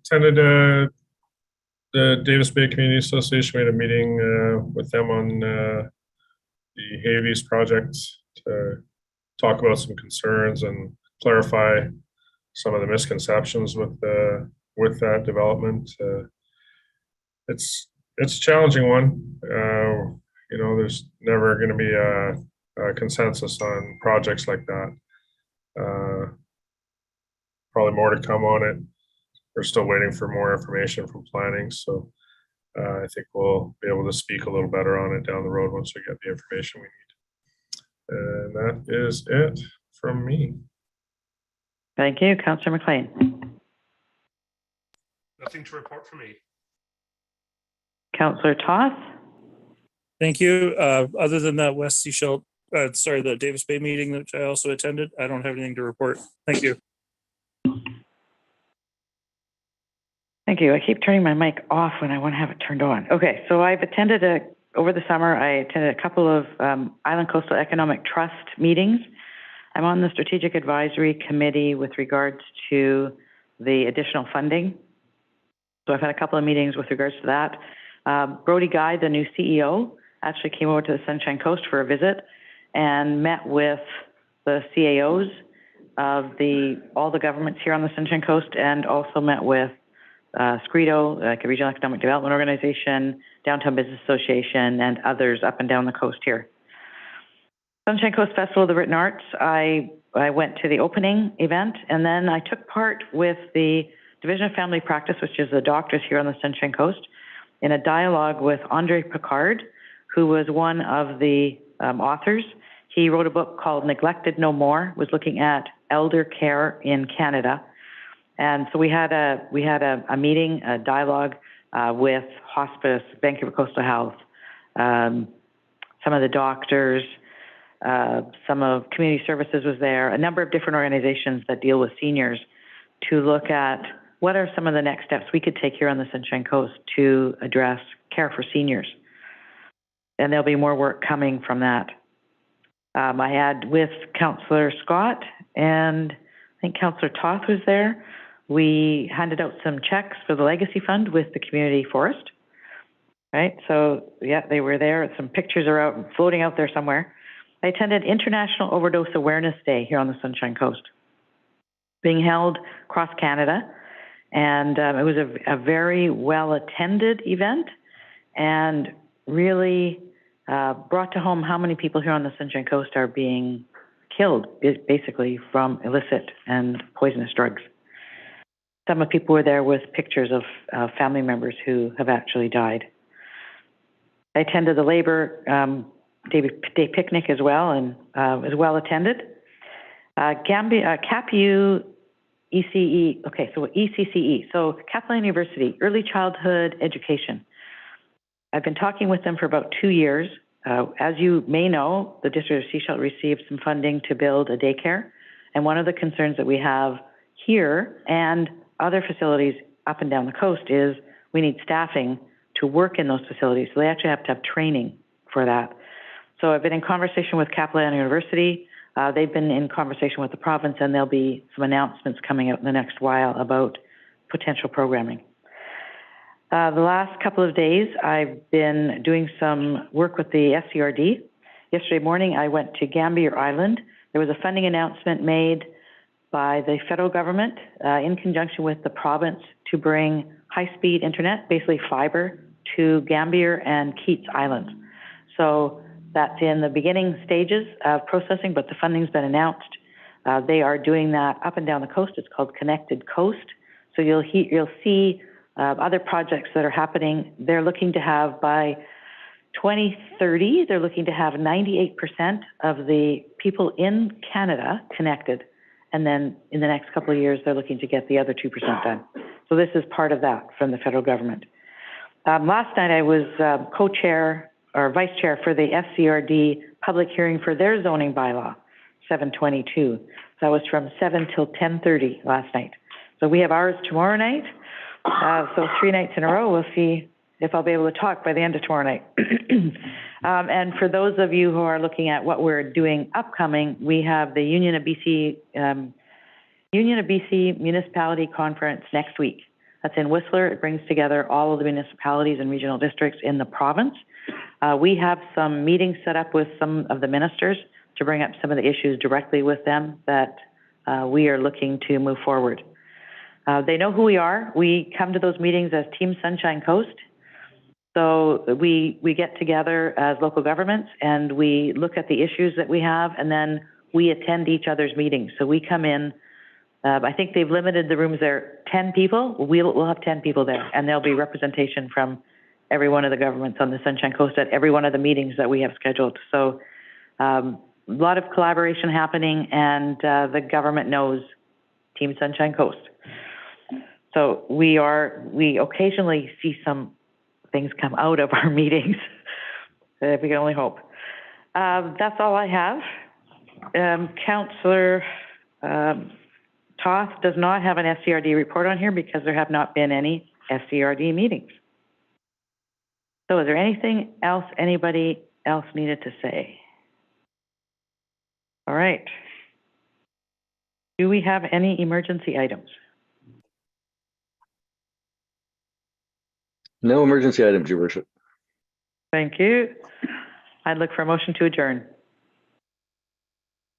[SPEAKER 5] Attended the Davis Bay Community Association. We had a meeting with them on the Havies project to talk about some concerns and clarify some of the misconceptions with that development. It's a challenging one. You know, there's never going to be a consensus on projects like that. Probably more to come on it. We're still waiting for more information from planning, so I think we'll be able to speak a little better on it down the road once we get the information we need. And that is it from me.
[SPEAKER 1] Thank you. Councillor McLean.
[SPEAKER 2] Nothing to report from me.
[SPEAKER 1] Councillor Toth.
[SPEAKER 10] Thank you. Other than that West Sechelt, the Davis Bay meeting that I also attended, I don't have anything to report. Thank you.
[SPEAKER 1] Thank you. I keep turning my mic off when I want to have it turned on. Okay, so I've attended over the summer, I attended a couple of Island Coastal Economic Trust meetings. I'm on the Strategic Advisory Committee with regards to the additional funding. So I've had a couple of meetings with regards to that. Brody Guy, the new CEO, actually came over to the Sunshine Coast for a visit and met with the CAOs of all the governments here on the Sunshine Coast, and also met with SCREDO, like a Regional Economic Development Organization, Downtown Business Association, and others up and down the coast here. Sunshine Coast Festival of the Written Arts, I went to the opening event, and then I took part with the Division of Family Practice, which is the doctors here on the Sunshine Coast, in a dialogue with Andre Picard, who was one of the authors. He wrote a book called Neglected No More, was looking at elder care in Canada. And so we had a meeting, a dialogue with hospice, Vancouver Coastal Health, some of the doctors, some of community services was there, a number of different organizations that deal with seniors, to look at what are some of the next steps we could take here on the Sunshine Coast to address care for seniors. And there'll be more work coming from that. I had with Councillor Scott, and I think Councillor Toth was there. We handed out some checks for the Legacy Fund with the community forest. Right, so yeah, they were there. Some pictures are out, floating out there somewhere. I attended International Overdose Awareness Day here on the Sunshine Coast, being held across Canada. And it was a very well-attended event, and really brought to home how many people here on the Sunshine Coast are being killed, basically, from illicit and poisonous drugs. Some of the people were there with pictures of family members who have actually died. I attended the Labor Day picnic as well, and was well attended. CAPU ECE, okay, so ECCE, so Capilano University, Early Childhood Education. I've been talking with them for about 2 years. As you may know, the District of Sechelt received some funding to build a daycare. And one of the concerns that we have here and other facilities up and down the coast is we need staffing to work in those facilities. So they actually have to have training for that. So I've been in conversation with Capilano University. They've been in conversation with the province, and there'll be some announcements coming out in the next while about potential programming. The last couple of days, I've been doing some work with the SCRD. Yesterday morning, I went to Gambier Island. There was a funding announcement made by the federal government in conjunction with the province to bring high-speed internet, basically fiber, to Gambier and Keats Islands. So that's in the beginning stages of processing, but the funding's been announced. They are doing that up and down the coast. It's called Connected Coast. So you'll see other projects that are happening. They're looking to have by 2030, they're looking to have 98% of the people in Canada connected. And then in the next couple of years, they're looking to get the other 2% done. So this is part of that from the federal government. Last night, I was co-chair or vice chair for the SCRD public hearing for their zoning bylaw, 722. That was from 7 till 10:30 last night. So we have ours tomorrow night. So 3 nights in a row. We'll see if I'll be able to talk by the end of tomorrow night. And for those of you who are looking at what we're doing upcoming, we have the Union of BC Municipality Conference next week. That's in Whistler. It brings together all of the municipalities and regional districts in the province. We have some meetings set up with some of the ministers to bring up some of the issues directly with them that we are looking to move forward. They know who we are. We come to those meetings as Team Sunshine Coast. So we get together as local governments and we look at the issues that we have, and then we attend each other's meetings. So we come in, I think they've limited the rooms there, 10 people. We'll have 10 people there, and there'll be representation from every one of the governments on the Sunshine Coast at every one of the meetings that we have scheduled. So a lot of collaboration happening, and the government knows Team Sunshine Coast. So we occasionally see some things come out of our meetings. We can only hope. That's all I have. Councillor Toth does not have an SCRD report on here because there have not been any SCRD meetings. So is there anything else anybody else needed to say? All right. Do we have any emergency items?
[SPEAKER 18] No emergency items, Your Worship.
[SPEAKER 1] Thank you. I'd look for a motion to adjourn.